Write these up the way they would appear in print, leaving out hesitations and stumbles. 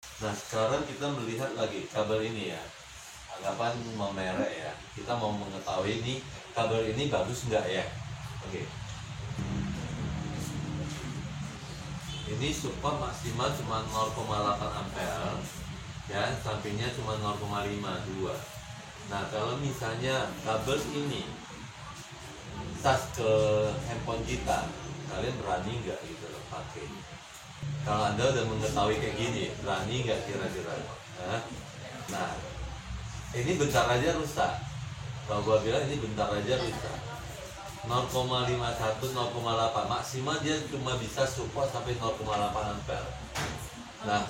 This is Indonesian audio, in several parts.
Nah sekarang kita melihat lagi kabel ini ya, anggapan mau merek ya, kita mau mengetahui ini kabel ini bagus nggak ya. Oke, ini support maksimal cuma 0,8 ampere ya, sampingnya cuma 0,52. Nah kalau misalnya kabel ini tas ke handphone kita, kalian berani nggak gitu loh pakai? Kalau Anda udah mengetahui kayak gini, berani nggak kira-kira? Nah, ini bentar aja rusak. Kalau gua bilang ini bentar aja rusak. 0,51, 0,8 maksimal dia cuma bisa support sampai 0,8 ampere. Nah,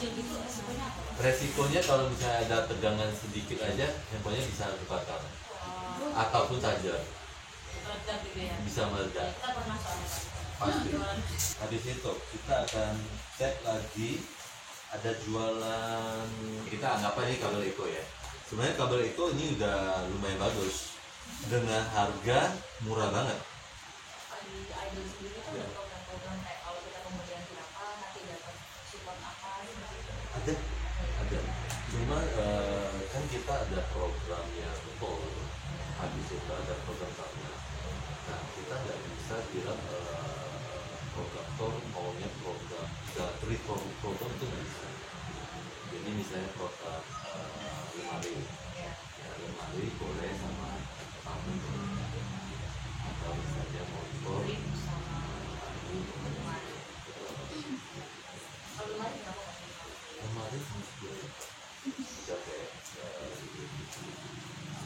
resikonya kalau misalnya ada tegangan sedikit aja, handphonenya bisa terbakar ataupun saja bisa meledak. Pasti. Habis itu kita akan cek lagi ada jualan, kita anggap aja kabel Eko ya. Sebenarnya kabel Eko ini udah lumayan bagus dengan harga murah banget. Di Idol sendiri kan ada program-program kayak kalau kita kemudian berapa nanti dapat support apa gitu. Ada. Cuma kan kita ada programnya betul. Habis itu ada program tambahan. Nah kita nggak bisa bilang program maunya program program itu nggak bisa. Jadi misalnya program lemari, ya lemari boleh sama tamu, atau misalnya motor lemari bisa kayak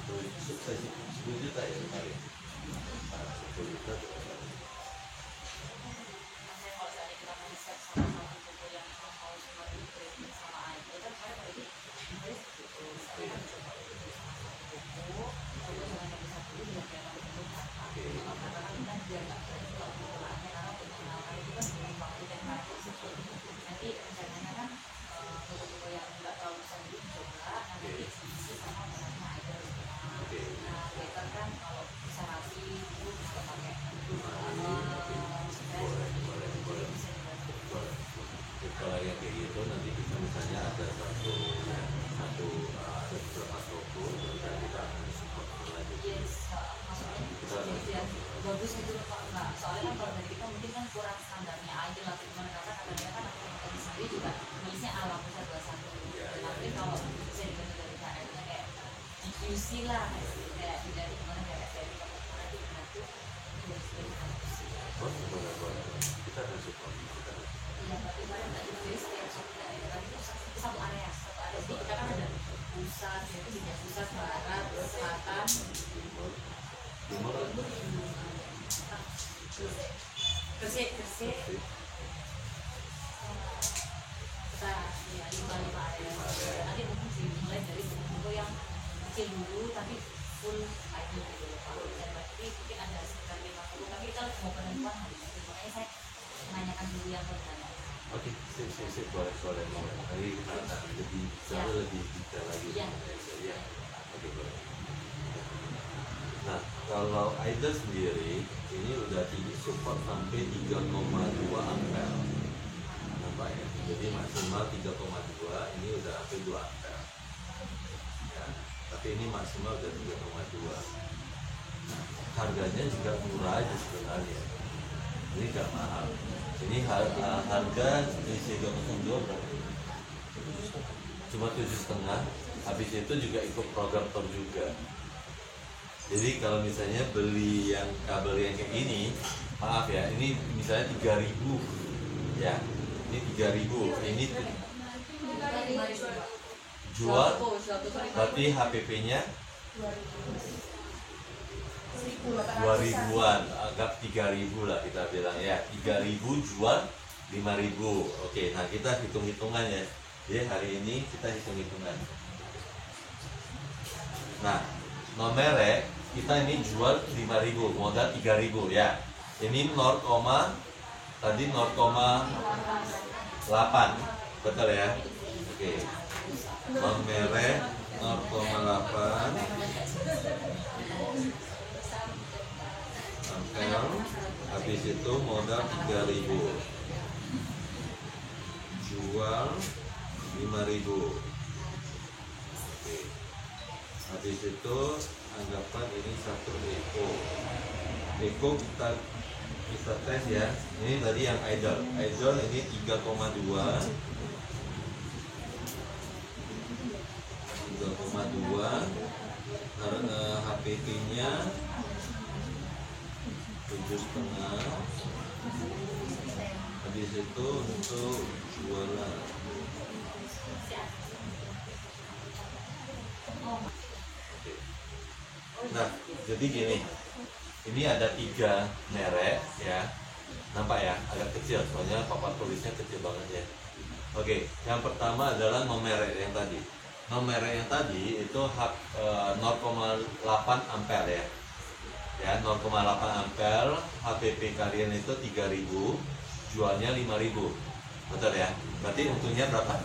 10 juta ya lemari, 10 juta Kalau misalnya kita mau set sama satu toko yang mau cuma di sama Idol kan saya pada ini gitu. Misalnya cuma toko, kalau jangan yang bisa beli ya kayak karena kita biar nggak kalau penggunaannya karena penggunaan itu kan belum waktu teknologi nanti rencananya kan toko-toko yang nggak tahu bisa beli coba nanti diisi sama barangnya Idol. Nah better kan kalau bisa rapi itu bisa pakai kalau yang kayak gitu nanti kita misalnya ada satu ada beberapa toko dan kita akan support lagi. Maksudnya ya bagus gitu loh Pak. Nah, soalnya kan kalau dari kita mungkin kan kurang standarnya aja lah gimana karena kadang-kadang kan aku yang tadi sendiri juga nulisnya alam bisa 21 tapi kalau bisa dibantu dari KM-nya kayak QC lah kayak dari gimana kayak dari kemana di mana tuh boleh kita akan support kita. Iya, tapi barang nggak jadi setiap satu daerah kan itu satu area jadi kita kan ada pusat jadi di pusat barat selatan timur Gresik kita ya 5 area nanti mungkin sih mulai dari toko yang kecil dulu tapi full ID gitu loh Pak dan berarti mungkin ada sekitar 50 tapi kita mau penentuan makanya saya menanyakan dulu yang pertama. Oke, sip, boleh. Nanti kita akan lebih detail lagi. Ya. Oke, boleh. Nah, kalau Idol sendiri ini udah support sampai 3,2 ampere. Nampak ya? Jadi maksimal 3,2, ini udah sampai 2 ampere. Ya, tapi ini maksimal udah 3,2. Nah, harganya juga murah aja sebenarnya. Ini gak mahal. Ini harga isi 202 berapa? Cuma 7,5. Habis itu juga ikut program tour juga. Jadi kalau misalnya beli yang kabel yang kayak ini, maaf ya, ini misalnya 3.000 ya, ini 3.000, ini jual, berarti HPP-nya 2.000-an, anggap 3.000 lah kita bilang ya, 3.000 jual 5.000. Oke, nah kita hitung-hitungannya. Jadi hari ini kita hitung-hitungan. Nah, non merek kita ini jual 5.000, modal 3.000 ya. Ini 0, tadi 0,8, betul ya? Oke. Non merek 0,8 ampere, habis itu modal 3.000, jual 5.000 10.000. Oke. Habis itu anggapan ini satu Eko. Eko kita tes ya. Ini tadi yang idle. Idle ini 3,2. 3,2. HPP-nya 7,5. Habis itu untuk jualan. Nah, jadi gini, ini ada 3 merek ya, nampak ya, agak kecil, soalnya papan tulisnya kecil banget ya. Oke, yang pertama adalah nomor yang tadi. Nomor yang tadi itu 0,8 ampere ya, 0,8 ampere, HPP kalian itu 3.000, jualnya 5.000, betul ya? Berarti untungnya berapa?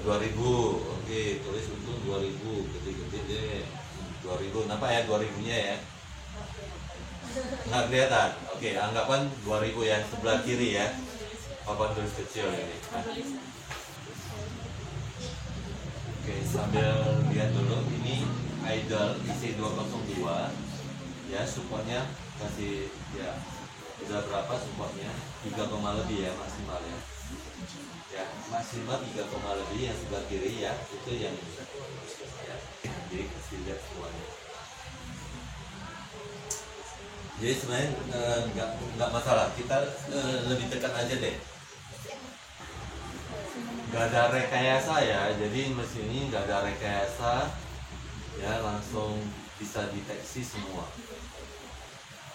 2.000. Oke, tulis untung 2.000, gede-gede deh. 2.000, nampak ya 2.000-nya ya? Nggak kelihatan? Oke, anggapan 2.000 ya, sebelah kiri ya, papan tulis kecil ini. Oke, sambil lihat dulu, ini idle isi 202 ya, supportnya kasih ya, udah berapa supportnya? 3, lebih ya maksimal ya. Ya, maksimal 3, lebih yang sebelah kiri ya, itu yang ya. Jadi kasih lihat semuanya. Jadi sebenarnya nggak masalah, kita lebih tekan aja deh. Nggak ada rekayasa ya, jadi mesin ini nggak ada rekayasa ya, langsung bisa deteksi semua.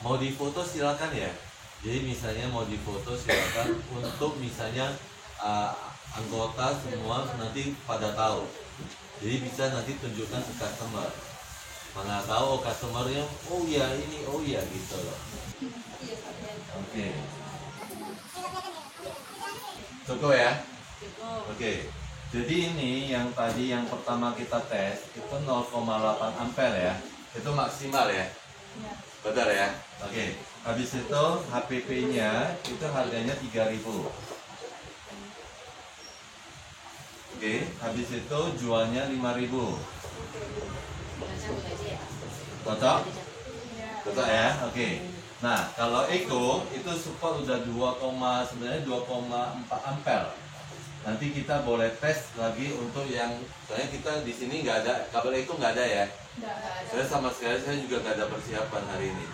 Mau difoto silakan ya. Jadi misalnya mau difoto silakan untuk misalnya anggota semua nanti pada tahu. Jadi bisa nanti tunjukkan ke customer. Mana tahu customernya, oh ya ini, oh ya gitu loh. Oke. Cukup ya? Oke. Jadi ini yang tadi yang pertama kita tes itu 0,8 ampere ya. Itu maksimal ya. Betul ya? Oke. Habis itu HPP-nya itu harganya 3.000. Oke, habis itu jualnya 5.000. Cocok? Cocok ya? Oke. Nah, kalau Eko itu support udah 2,4 ampere. Nanti kita boleh tes lagi untuk yang, soalnya kita di sini nggak ada kabel Eko, nggak ada ya. Saya sama sekali saya juga nggak ada persiapan hari ini.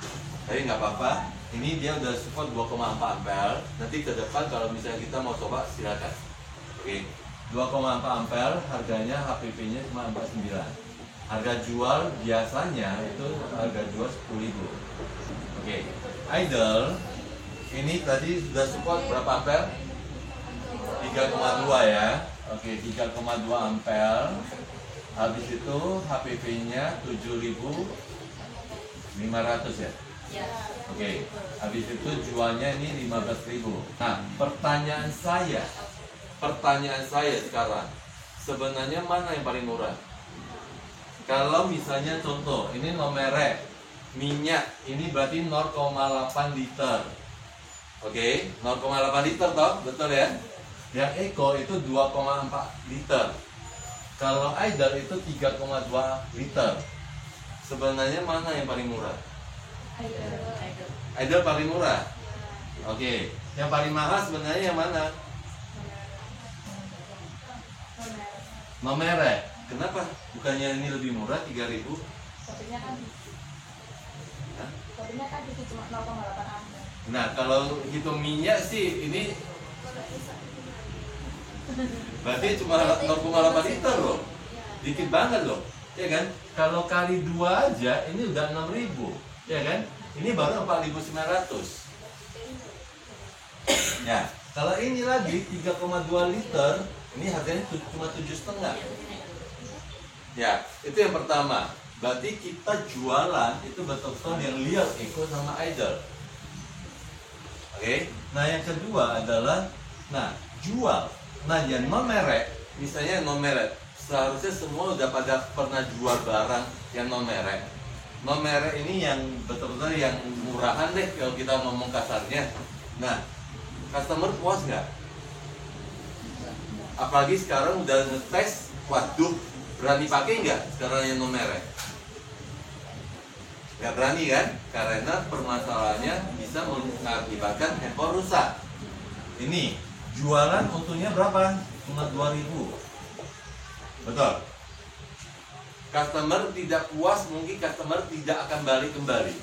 Tapi nggak apa-apa. Ini dia udah support 2,4 ampere. Nanti ke depan kalau misalnya kita mau coba silakan. Oke. 2,4 ampere, harganya HPP-nya cuma 49. Harga jual biasanya itu harga jual 10.000. Oke. Idle ini tadi sudah support berapa ampere? 3,2 ya. Oke, 3,2 ampere. Habis itu HPP-nya 7.500 ya. Oke. Habis itu jualnya ini 15.000. Nah, pertanyaan saya sekarang, sebenarnya mana yang paling murah? Kalau misalnya contoh, ini nomere minyak, ini berarti 0,8 liter. Oke, 0,8 liter toh, betul ya? Yang Eko itu 2,4 liter. Kalau idle itu 3,2 liter. Sebenarnya mana yang paling murah? Idle paling murah. Oke, yang paling mahal sebenarnya yang mana? Nomere. Kenapa? Bukannya ini lebih murah 3.000? Kopinya kan itu cuma 0,8 ampere. Nah, kalau hitung minyak sih ini berarti cuma 0,8 liter loh. Dikit banget loh. Ya kan? Kalau kali 2 aja ini udah 6.000. Ya kan? Ini baru 4.900. Ya, kalau ini lagi 3,2 liter, ini harganya cuma 7,5. Ya, itu yang pertama. Berarti kita jualan itu betul-betul yang lihat Eko sama idle. Oke. Nah, yang kedua adalah jual. Nah, yang non merek, misalnya non merek, seharusnya semua udah pada pernah jual barang yang non merek. Non merek ini yang betul-betul yang murahan deh kalau kita ngomong kasarnya. Nah, customer puas nggak? Apalagi sekarang udah ngetes, waduh, berani pakai nggak sekarang yang no merek? Nggak berani kan? Karena permasalahannya bisa mengakibatkan handphone rusak. Ini jualan untungnya berapa? Cuma 2000. Betul. Customer tidak puas, mungkin customer tidak akan balik kembali.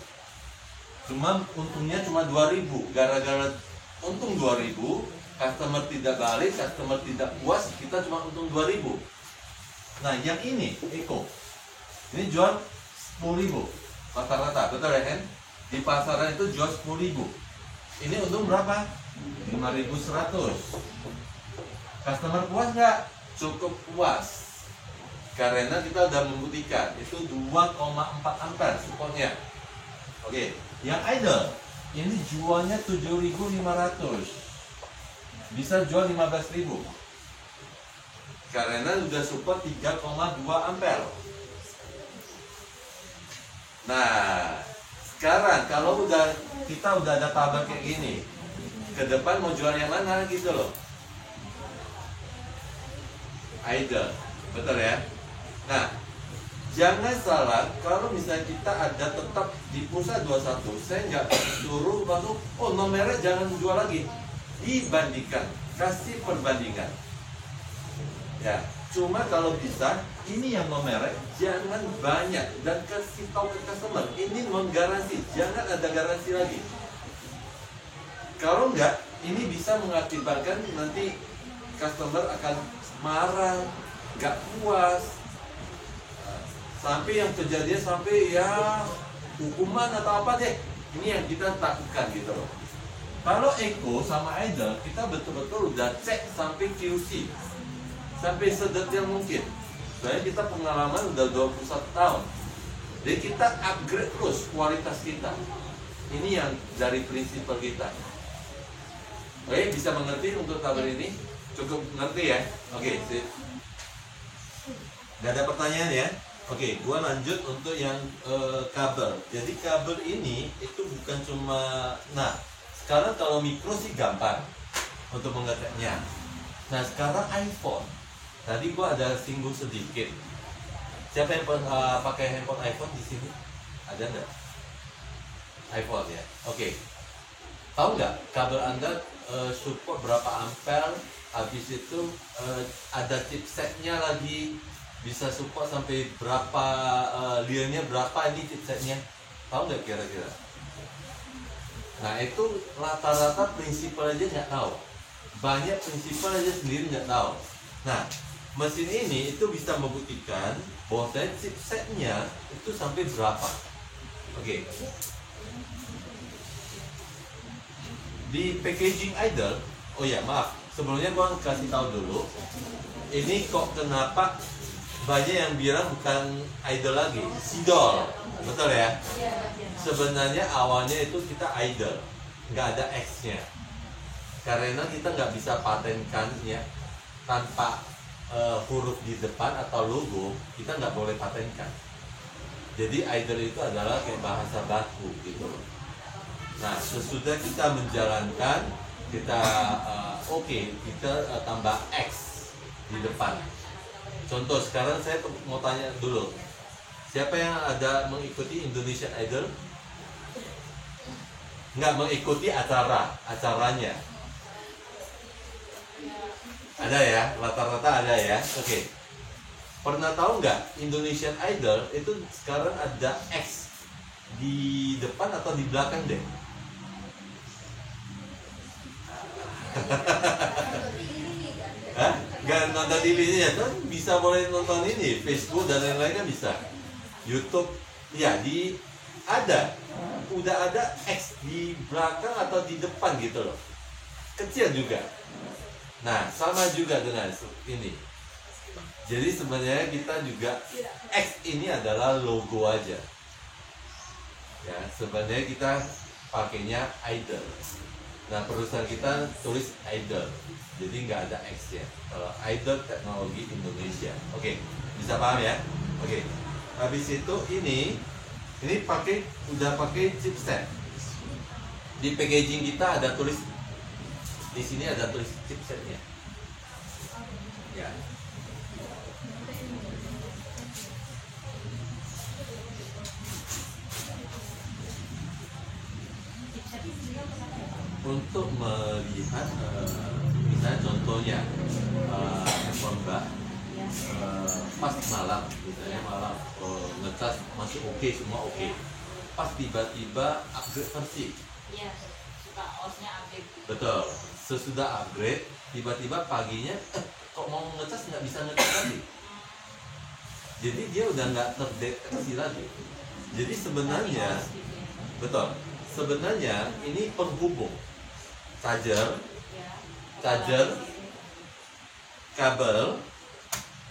Cuma untungnya cuma 2000. Gara-gara untung 2000, customer tidak balik, customer tidak puas, kita cuma untung 2000. Nah, yang ini Eko. Ini jual 10.000 rata-rata, betul ya kan? Di pasaran itu jual 10.000. Ini untung berapa? 5.100. Customer puas nggak? Cukup puas. Karena kita udah membuktikan itu 2,4 ampere supportnya. Oke, yang idle ini jualnya 7.500. Bisa jual 15.000. Karena udah support 3,2 ampere. Nah, sekarang kalau kita udah ada tabel kayak gini, ke depan mau jual yang mana gitu loh. Idle, betul ya? Nah, jangan salah kalau misalnya kita ada tetap di pulsa 21, saya nggak suruh langsung, oh nomornya jangan jual lagi. Dibandingkan, kasih perbandingan. Ya, cuma kalau bisa, ini yang nomornya jangan banyak dan kasih tahu ke customer, ini non garansi, jangan ada garansi lagi. Kalau enggak, ini bisa mengakibatkan nanti customer akan marah, nggak puas. Sampai yang kejadian sampai ya hukuman atau apa deh. Ini yang kita takutkan gitu loh. Kalau Eko sama Idle, kita betul-betul udah cek sampai QC, sampai sedetail mungkin. Soalnya kita pengalaman udah 21 tahun. Jadi kita upgrade terus kualitas kita. Ini yang dari prinsip kita. Oke, bisa mengerti untuk tabel ini? Cukup mengerti ya? Oke, sip. Gak ada pertanyaan ya? Oke, gua lanjut untuk yang kabel. Jadi kabel ini itu bukan cuma, nah sekarang kalau mikro sih gampang untuk mengeteknya. Nah sekarang iPhone, tadi gua ada singgung sedikit. Siapa yang pakai handphone iPhone di sini? Ada nggak? iPhone ya. Oke. Tahu nggak kabel Anda support berapa ampere? Habis itu ada chipsetnya lagi. Bisa support sampai berapa liernya berapa ini chipsetnya, tahu nggak kira-kira? Nah itu rata-rata prinsipal aja nggak tahu, banyak prinsipal aja sendiri nggak tahu. Nah mesin ini itu bisa membuktikan bahwa chipsetnya itu sampai berapa. Oke. Di packaging Idle, oh ya maaf, sebelumnya gua kasih tahu dulu, ini kok kenapa banyak yang bilang bukan Idle lagi, Sidol, betul ya? Sebenarnya awalnya itu kita Idle, nggak ada X-nya, karena kita nggak bisa patenkan ya tanpa huruf di depan atau logo, kita nggak boleh patenkan. Jadi Idle itu adalah kayak bahasa baku gitu loh. Nah sesudah kita menjalankan, kita kita tambah X di depan. Contoh sekarang saya mau tanya dulu, siapa yang ada mengikuti Indonesian Idol? Nggak mengikuti acaranya? Ada ya, rata-rata ada ya. Oke. Pernah tahu nggak Indonesian Idol itu sekarang ada X di depan atau di belakang deh? Hah? Gak nonton TV-nya kan bisa boleh nonton ini, Facebook dan lain-lain kan bisa. YouTube, ya udah ada X di belakang atau di depan gitu loh. Kecil juga. Nah, sama juga dengan ini. Jadi sebenarnya kita juga X ini adalah logo aja. Ya, sebenarnya kita pakainya Idle. Nah, perusahaan kita tulis Idle. Jadi nggak ada X ya. Kalau Idle Teknologi Indonesia. Oke, bisa paham ya? Oke. Habis itu ini udah pakai chipset. Di packaging kita ada tulis, di sini ada tulis chipsetnya. untuk melihat misalnya contohnya handphone Mbak Ya. pas malam, misalnya malam ngecas masih oke, semua oke. Pas tiba-tiba upgrade versi, Iya, suka OS-nya update. betul. Sesudah upgrade, tiba-tiba paginya kok mau ngecas nggak bisa ngecas lagi. Jadi dia udah nggak terdeteksi lagi. Jadi sebenarnya, betul. Sebenarnya ini penghubung charger, kabel.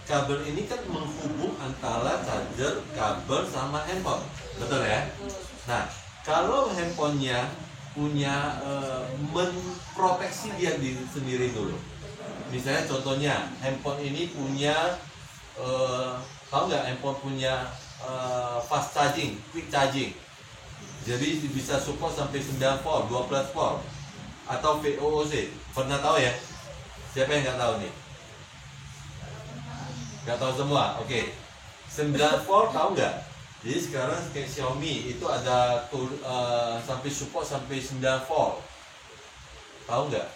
Kabel ini kan menghubung antara charger, kabel sama handphone, betul ya? Nah, kalau handphonenya punya memproteksi dia sendiri dulu. Misalnya contohnya handphone ini punya tahu nggak handphone punya fast charging, quick charging. Jadi bisa support sampai 9 volt, 12 volt atau VOOC. Pernah tahu ya? Siapa yang nggak tahu nih? Nggak tahu semua, oke. 9 volt tahu nggak? Jadi sekarang kayak Xiaomi itu ada sampai support sampai 9 volt. Tahu nggak?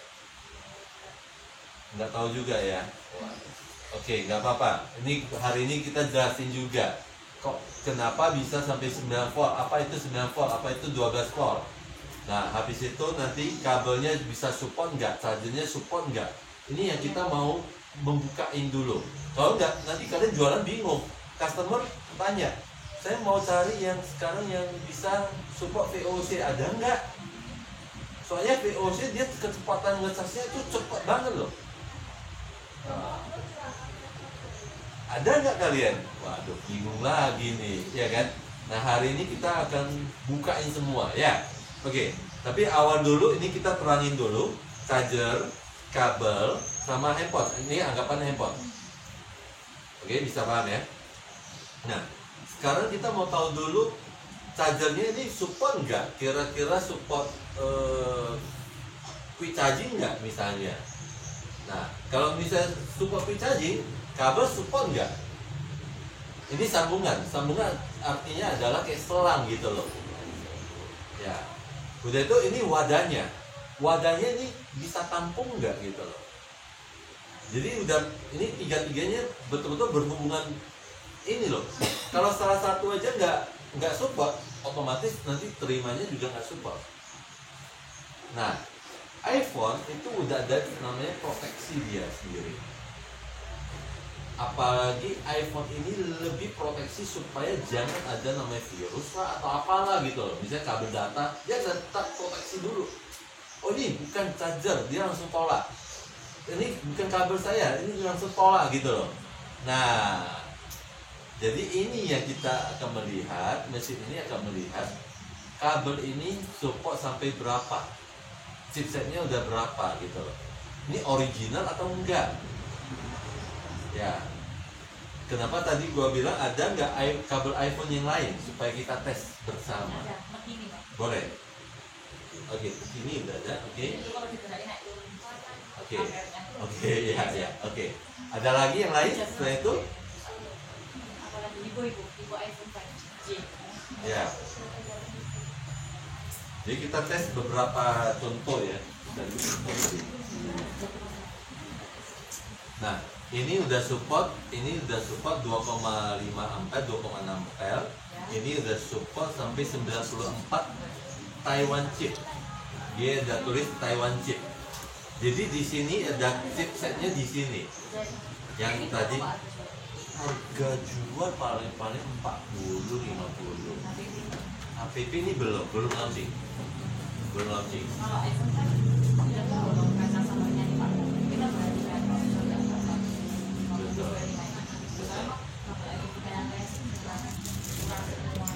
Nggak tahu juga ya. Oke, nggak apa-apa. Ini hari ini kita jelasin juga. Kok kenapa bisa sampai 9 volt? Apa itu 9 volt? Apa itu 12 volt? Nah, habis itu nanti kabelnya bisa support nggak? Chargernya support nggak? Ini yang kita mau membukain dulu. Kalau nggak, nanti kalian jualan bingung. Customer tanya, saya mau cari yang sekarang yang bisa support VOC, ada nggak? Soalnya VOC dia kecepatan ngecasnya itu cepat banget loh. Ada nggak kalian? Waduh, bingung lagi nih, ya kan? Nah, hari ini kita akan bukain semua, ya. Oke, tapi awal dulu ini kita terangin dulu charger, kabel, sama handphone. Ini anggapan handphone. Oke, bisa paham ya? Nah, sekarang kita mau tahu dulu chargernya ini support nggak? Kira-kira support quick charging nggak misalnya? Nah, kalau misalnya support quick charging, kabel support nggak? Ini sambungan artinya adalah kayak selang gitu loh. Ya, udah itu ini wadahnya ini bisa tampung nggak gitu loh. Jadi udah ini tiga-tiganya betul-betul berhubungan ini loh. Kalau salah satu aja nggak support, otomatis nanti terimanya juga nggak support. Nah, iPhone itu udah ada namanya proteksi dia sendiri. Apalagi iPhone ini lebih proteksi supaya jangan ada namanya virus lah atau apalah gitu loh. Misalnya kabel data, dia tetap proteksi dulu. Oh, ini bukan charger, dia langsung tolak. Ini bukan kabel saya, ini langsung tolak gitu loh. Nah, jadi ini yang kita akan melihat, mesin ini akan melihat kabel ini support sampai berapa, chipsetnya udah berapa gitu loh. Ini original atau enggak? Ya, kenapa tadi gua bilang ada nggak kabel iPhone yang lain supaya kita tes bersama? Ada, begini Pak. Boleh. Oke, ini udah ada. Oke. Itu kalau digerakin naik turun. Oke. Oke, ya, oke. Ada lagi yang lain setelah itu? Apalagi ibu iPhone 5G. Ya. Jadi kita tes beberapa contoh ya. Nah, ini udah support 2,5 ampere, 2,6 ampere. Ini udah support sampai 94 Taiwan chip. Dia ada tulis Taiwan chip. Jadi di sini ada chipsetnya di sini. Yang tadi harga jual paling 40 50. HPP ini belum launching. Belum launching. Kalau iPhone kan tidak tahu dong kaca samanya nih Pak. Kita berani kan kalau sudah apa. Betul. Apalagi kita yang tes kurang semua.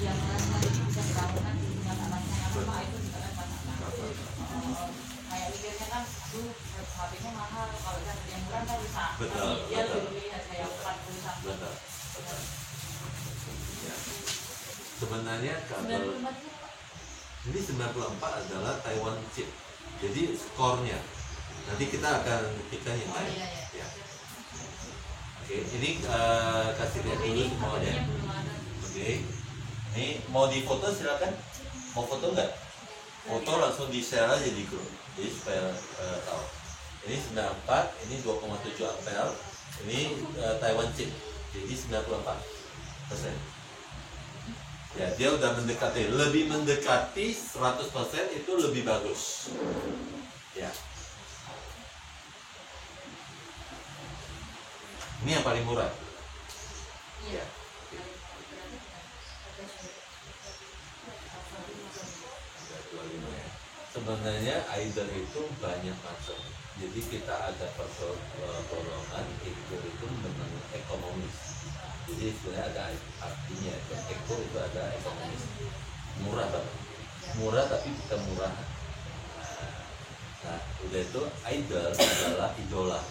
Yang nanti bisa berlakukan di dunia alatnya apa itu juga kan banyak. Kayak mikirnya kan, aduh HP-nya mahal. Kalau kita yang murah kan bisa. Betul, Dia betul. lebih harga yang 40 sampai. Betul. Ya. Sebenarnya kabel 94 ini 94 adalah Taiwan chip. Jadi skornya nanti kita akan ketikkan yang lain. Ya. Oke, ini kasih lihat dulu semuanya. Oke, ini mau difoto silakan. Mau foto nggak? foto langsung di share aja di grup, jadi supaya tahu. Ini 94, ini 2,7 ampere, ini Taiwan chip, jadi 94%. Ya, dia udah mendekati, lebih mendekati 100% itu lebih bagus. Ya. Ini yang paling murah. Iya. Ya. Sebenarnya Aider itu banyak macam. Jadi kita ada pertolongan itu memang ekonomis. Jadi sebenarnya ada artinya, eko itu ada ekonomis. Murah banget. Murah tapi kita murah. Nah, udah itu Aider adalah idola.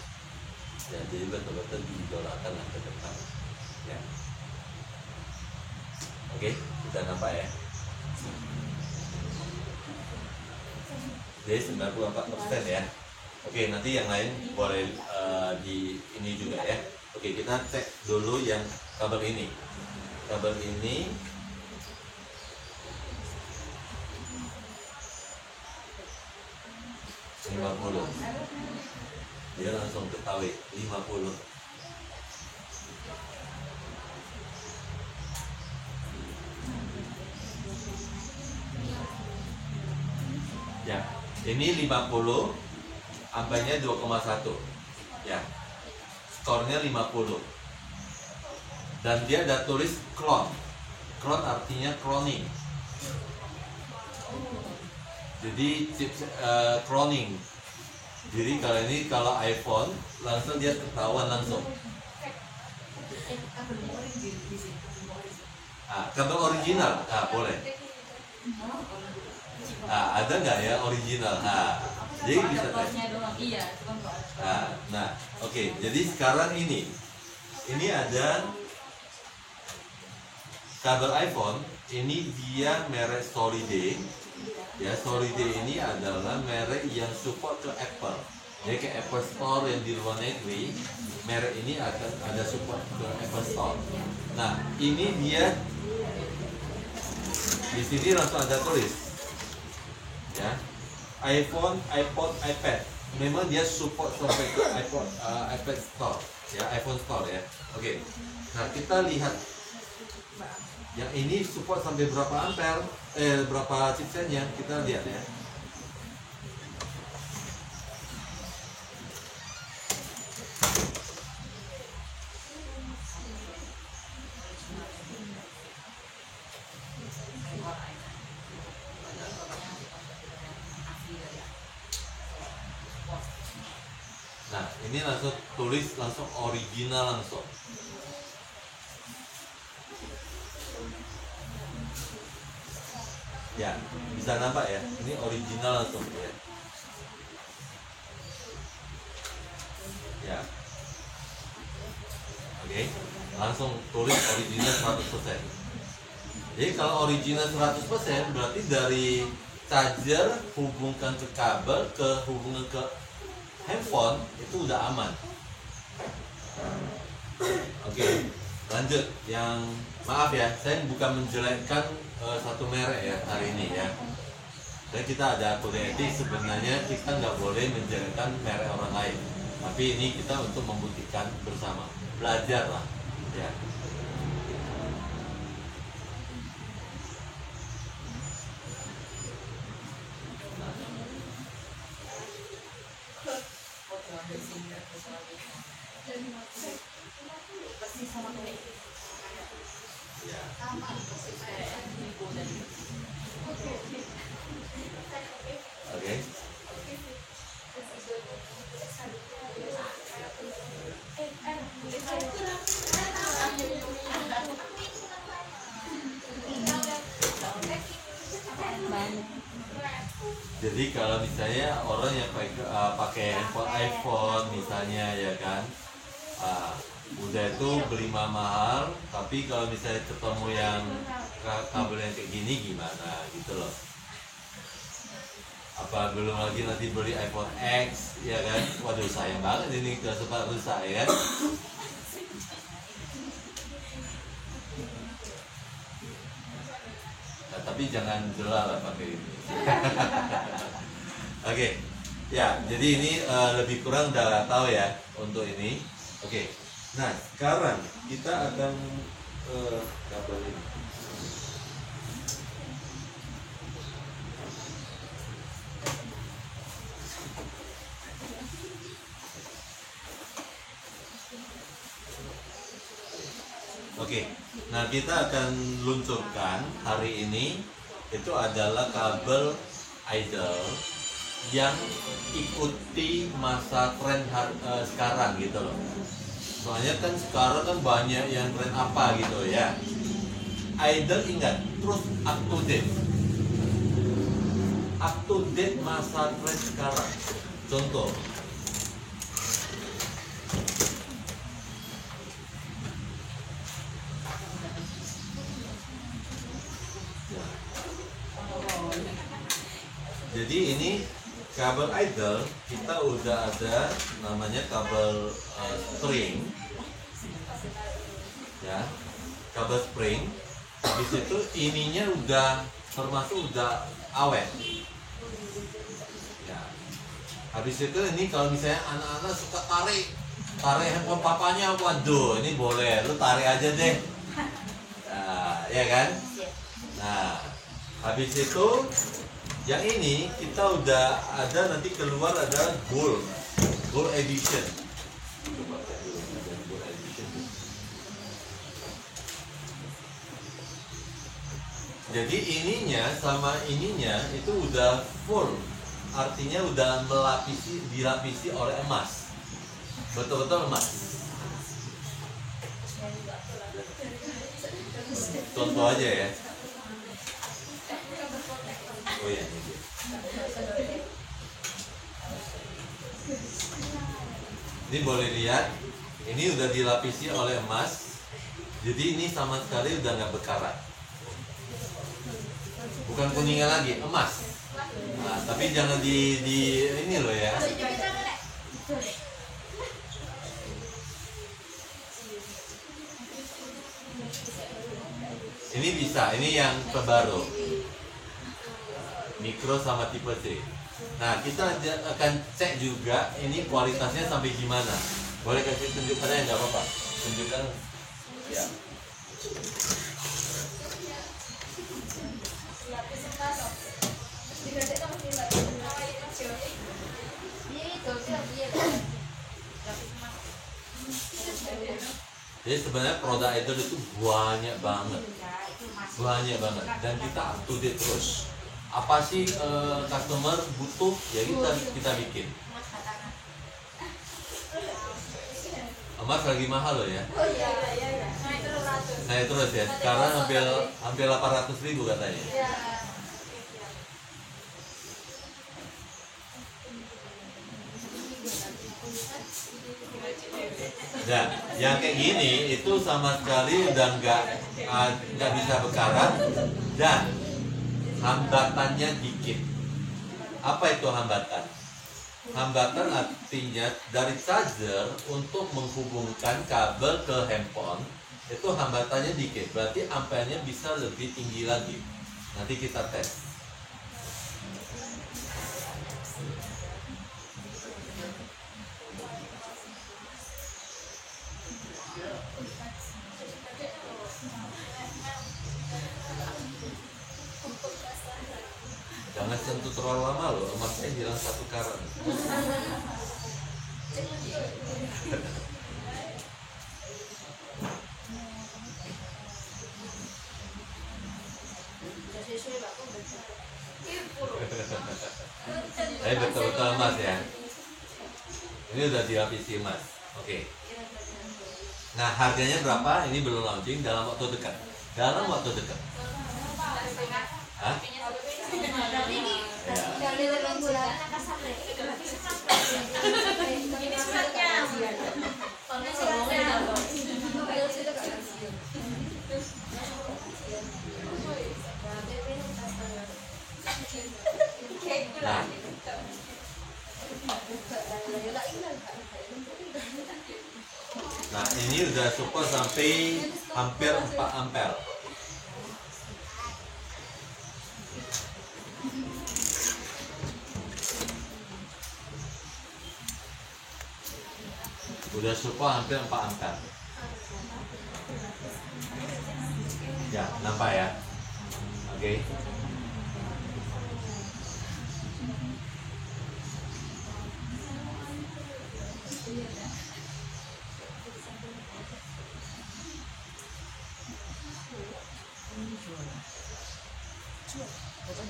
Ya, jadi betul-betul diidolakan lah ke depan. Ya. Oke, kita nampak ya. Jadi 94% ya. Oke, nanti yang lain boleh di ini juga ya. Oke, kita cek dulu yang kabel ini. Kabel ini (50). Dia langsung ketahui 50. Ya, ini 50, ampernya 2,1. Ya. Skornya 50. Dan dia ada tulis clone. Clone artinya cloning. Jadi cloning. Jadi kalau iPhone langsung dia ketahuan langsung. Kabel original, boleh. Ada nggak ya original? Jadi bisa tes. Iya, Oke. Jadi sekarang ini ada kabel iPhone. Ini dia merek Soliday. Ya, Soliday ini adalah merek yang support ke Apple. Jadi ke Apple Store yang di luar negeri, merek ini akan ada support ke Apple Store. Nah, ini dia di sini langsung ada tulis, ya, iPhone, iPod, iPad. Memang dia support sampai ke iPad Store, ya, iPhone Store ya. Oke. Nah, kita lihat yang ini support sampai berapa ampere, berapa chipsetnya, kita lihat ya. Nah, ini langsung tulis langsung original langsung. Ya, bisa nampak ya, ini original langsung ya. Ya. Oke, langsung tulis original 100%. Jadi kalau original 100% berarti dari charger hubungkan ke kabel ke hubungan ke handphone itu udah aman. Oke, lanjut. Yang maaf ya, saya bukan menjelekkan satu merek ya hari ini ya. Dan kita ada kode etik, sebenarnya kita nggak boleh menjelekkan merek orang lain. Tapi ini kita untuk membuktikan bersama, belajar lah ya. Oke. Jadi kalau misalnya orang yang pakai handphone iPhone misalnya ya kan, udah itu beli mahal, tapi kalau misalnya ketemu yang kabel yang kayak gini gimana gitu loh. Apa belum lagi nanti beli iPhone X ya kan, waduh sayang banget ini udah sempat rusak ya kan. Nah, tapi jangan jelas lah pakai ini. Oke, ya, jadi ini lebih kurang udah tahu ya untuk ini. Oke, nah sekarang kita akan kabel ini. Oke, nah kita akan luncurkan hari ini itu adalah kabel idle yang ikuti masa tren sekarang gitu loh. Soalnya kan sekarang kan banyak yang tren apa gitu ya. Idle ingat terus up to date. Up to date masa tren sekarang. Contoh. Jadi ini kabel idle kita udah ada namanya kabel spring, ya, kabel spring. Habis itu ininya udah termasuk udah awet. Ya. Habis itu ini kalau misalnya anak-anak suka tarik handphone papanya, waduh ini boleh, lu tarik aja deh. Nah, ya kan? Nah, habis itu yang ini kita udah ada nanti keluar ada gold edition. Coba cek dulu ada gold edition. Jadi ininya sama ininya itu udah full, artinya udah dilapisi oleh emas, betul-betul emas. Contoh aja ya. Oh ya, ini dia. Ini boleh lihat, ini udah dilapisi oleh emas, jadi ini sama sekali udah nggak berkarat. Bukan kuningan lagi, emas. Nah, tapi jangan di ini loh ya. Ini bisa, ini yang terbaru. Mikro sama tipe C. Nah, kita akan cek juga ini kualitasnya sampai gimana. Boleh kasih tunjukkannya nggak apa-apa? Tunjukkan. Ya. Jadi sebenarnya produk idol itu banyak banget, dan kita up to date terus. Apa sih customer butuh ya kita bikin. Emas lagi mahal loh ya. Naik terus ya. Sekarang hampir 800.000 katanya. Nah, yang kayak gini itu sama sekali udah nggak bisa berkarat dan hambatannya dikit. Apa itu hambatan? Hambatan artinya dari charger untuk menghubungkan kabel ke handphone itu hambatannya dikit. Berarti ampernya bisa lebih tinggi lagi. Nanti kita tes. Jangan sentuh terlalu lama loh, emasnya hilang 1 karat. Betul-betul emas ya. Ini udah dilapisi emas. Oke. Nah, harganya berapa? Ini belum launching, dalam waktu dekat. Dalam waktu dekat. Hah? Nah, nah ini udah support sampai hampir 4 ampere. udah support hampir 4 ampere. Ya, nampak ya? Oke.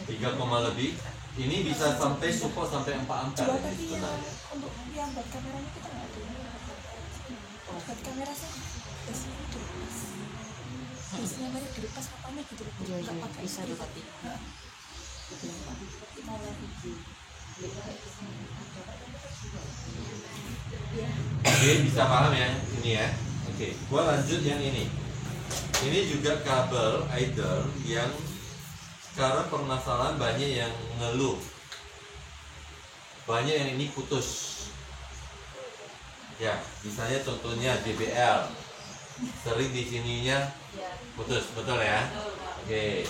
Tiga koma lebih. Ini bisa sampai support sampai 4 ampere ini sebenarnya. Untuk yang buat kameranya kita nggak ada. Buat kamera sih, itu biasanya mereka dilepas apanya gitu. Iya, Nggak pakai bisa itu. tapi Oke, bisa paham ya ini ya. Oke, gua lanjut yang ini. Ini juga kabel idle yang sekarang permasalahan banyak yang ngeluh. Banyak yang ini putus. Ya, misalnya contohnya JBL. Sering di sininya putus, betul ya? Oke.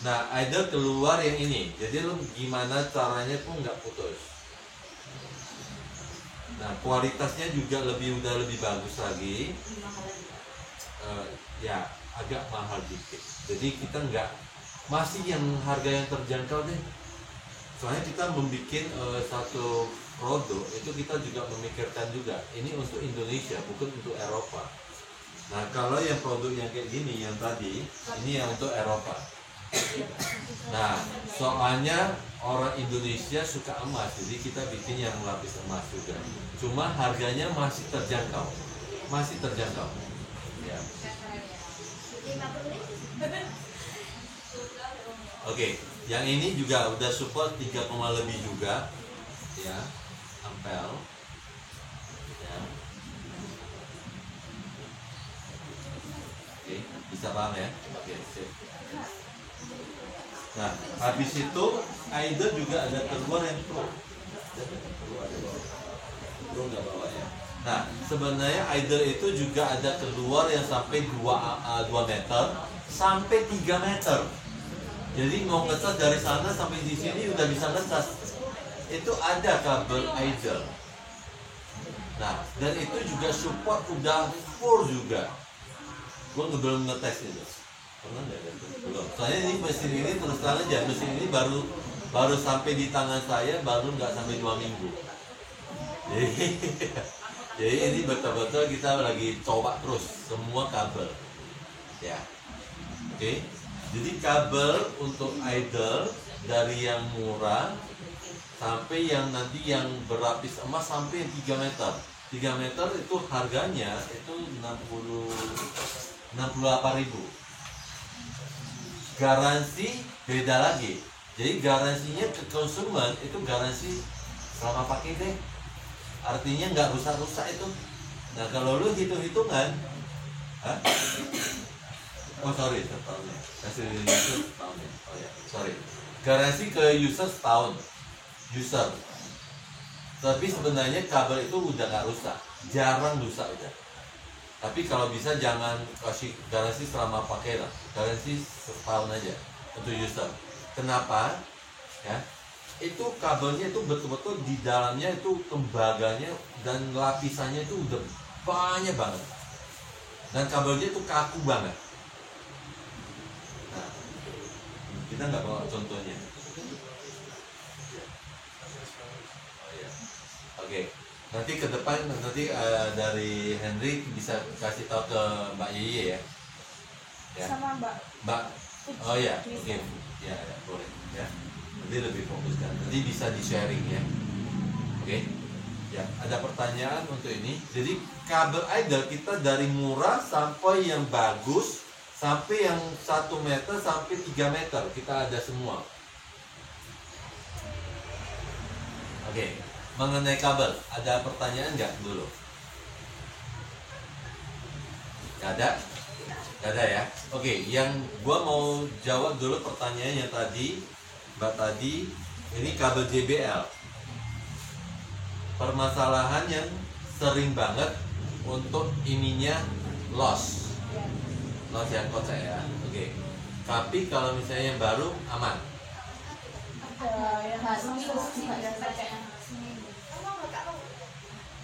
Nah, idle keluar yang ini. Jadi lu gimana caranya pun nggak putus. Nah, kualitasnya juga udah lebih bagus lagi. Ya, agak mahal dikit. Jadi kita nggak, masih yang harga yang terjangkau deh. Soalnya kita membuat satu produk itu kita juga memikirkan juga ini untuk Indonesia, bukan untuk Eropa. Nah, kalau yang produk yang kayak gini yang tadi, ini yang untuk Eropa. Nah, soalnya orang Indonesia suka emas, jadi kita bikin yang lapis emas juga. Cuma harganya masih terjangkau, Ya. Oke, yang ini juga udah support 3, lebih juga, ya, ampere. Ya. Oke, bisa paham ya? Oke, sip. Nah, habis itu idle juga ada keluar yang pro. Pro nggak bawa ya. Nah, sebenarnya idle itu juga ada keluar yang sampai 2 meter sampai 3 meter. Jadi mau ngecas dari sana sampai di sini udah bisa ngecas. Itu ada kabel idle. Nah, dan itu juga support udah full juga. Gua belum ngetes itu. Pernah nggak ada? Belum. Soalnya ini mesin ini terus terang aja, mesin ini baru sampai di tangan saya baru nggak sampai 2 minggu. Jadi ini betul-betul kita lagi coba terus semua kabel, ya. Oke. Jadi kabel untuk idle dari yang murah sampai yang nanti yang berlapis emas sampai 3 meter. 3 meter itu harganya itu 68.000. Garansi beda lagi. Jadi garansinya ke konsumen itu garansi selama pakai deh. Artinya nggak rusak-rusak itu. Nah, kalau lu hitung-hitungan, oh sorry, setahun ya. Kasih user setahun ya. Oh ya, sorry. Garansi ke user setahun. User. Tapi sebenarnya kabel itu udah nggak rusak, jarang rusak udah. Tapi kalau bisa jangan kasih garansi selama pakai lah, garansi setahun aja untuk user. Kenapa? Ya, itu kabelnya itu betul-betul di dalamnya itu tembaganya dan lapisannya itu udah banyak banget. Dan kabelnya itu kaku banget. Nah, kita nggak bawa contohnya. Oh ya, oke. Nanti ke depan dari Henry bisa kasih tahu ke Mbak Yeye ya. Sama Mbak. Oh ya, oke. Ya, boleh ya. Nanti lebih fokus kan. Nanti bisa di sharing ya. Oke. Ya, ada pertanyaan untuk ini. Jadi kabel idle kita dari murah sampai yang bagus sampai yang 1 meter sampai 3 meter kita ada semua. Oke. Mengenai kabel, ada pertanyaan nggak dulu? Nggak ada? Nggak ada ya? Oke, yang gua mau jawab dulu pertanyaannya tadi, Mbak tadi, ini kabel JBL. Permasalahan yang sering banget untuk ininya loss ya, kocak ya. Oke. Tapi kalau misalnya yang baru aman. ada yang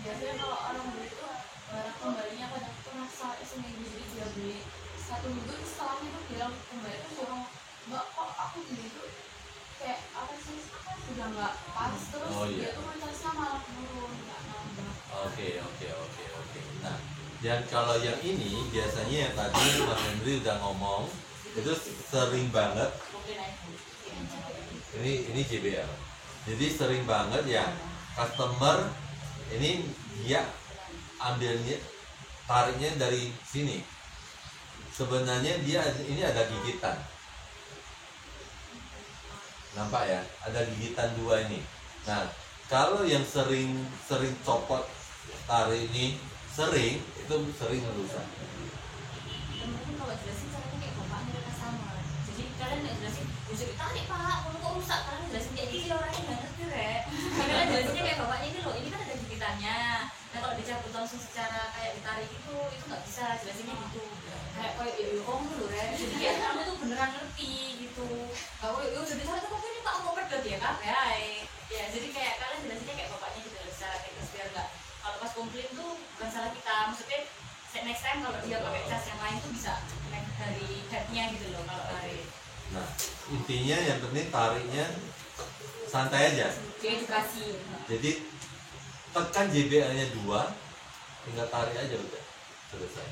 biasanya kalau orang beli itu barang kembalinya kadang tuh rasa seminggu jadi dia beli 1 minggu terus setelahnya tuh bilang kembali tuh suruh mbak kok aku beli tuh kayak apa sih udah nggak pas terus Oh, iya. dia tuh kualitasnya malah turun nggak nambah. Oke. Nah, dan kalau yang ini biasanya yang tadi Mas Hendri udah ngomong itu sering banget. Mungkin iPhone. Ini JBL. Jadi sering banget ya customer ini dia ambilnya tariknya dari sini. Sebenarnya dia ini ada gigitan. Nampak ya? Ada gigitan 2 ini. Nah, kalau yang sering copot tarik ini sering rusak. Dan mungkin kalau jelasin caranya kayak bapak mereka sama. Jadi kalian nggak jelasin, bisa ditarik pak, kamu kok rusak? Kalian jelasin kayak gini orangnya nggak ngerti rek. Kalian jelasinnya kayak bapaknya ini loh, ini kan ada gigitannya. Nah kalau dicabut langsung secara kayak ditarik itu nggak bisa jelasinnya gitu. Kayak yo om dulu rek. Jadi kayak kamu tuh beneran ngerti gitu. Kalau yo udah ditarik tuh ini pak mau pedot ya kak ya. Jadi kayak kalian jelasinnya kayak bapaknya gitu loh, secara teknis biar nggak kalau pas komplain tuh bukan salah kita, maksudnya next time kalau dia pakai cas yang lain tuh bisa connect dari headnya gitu loh kalau tarik. Nah, intinya yang penting tariknya santai aja. Dia edukasi. Jadi tekan JBL-nya 2, tinggal tarik aja udah selesai.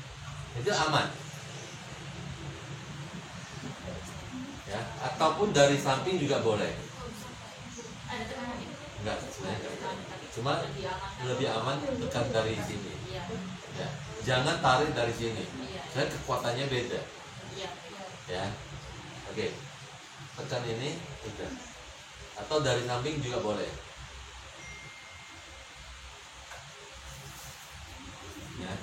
Itu aman. Ya, ataupun dari samping juga boleh. Ada tekanan ya? Enggak, sebenarnya enggak. Tapi Cuma lebih aman tekan dari sini. Iya. Ya. Jangan tarik dari sini. Iya. Soalnya kekuatannya beda. Iya. Ya. Oke. Tekan ini udah. Atau dari samping juga boleh. Ya.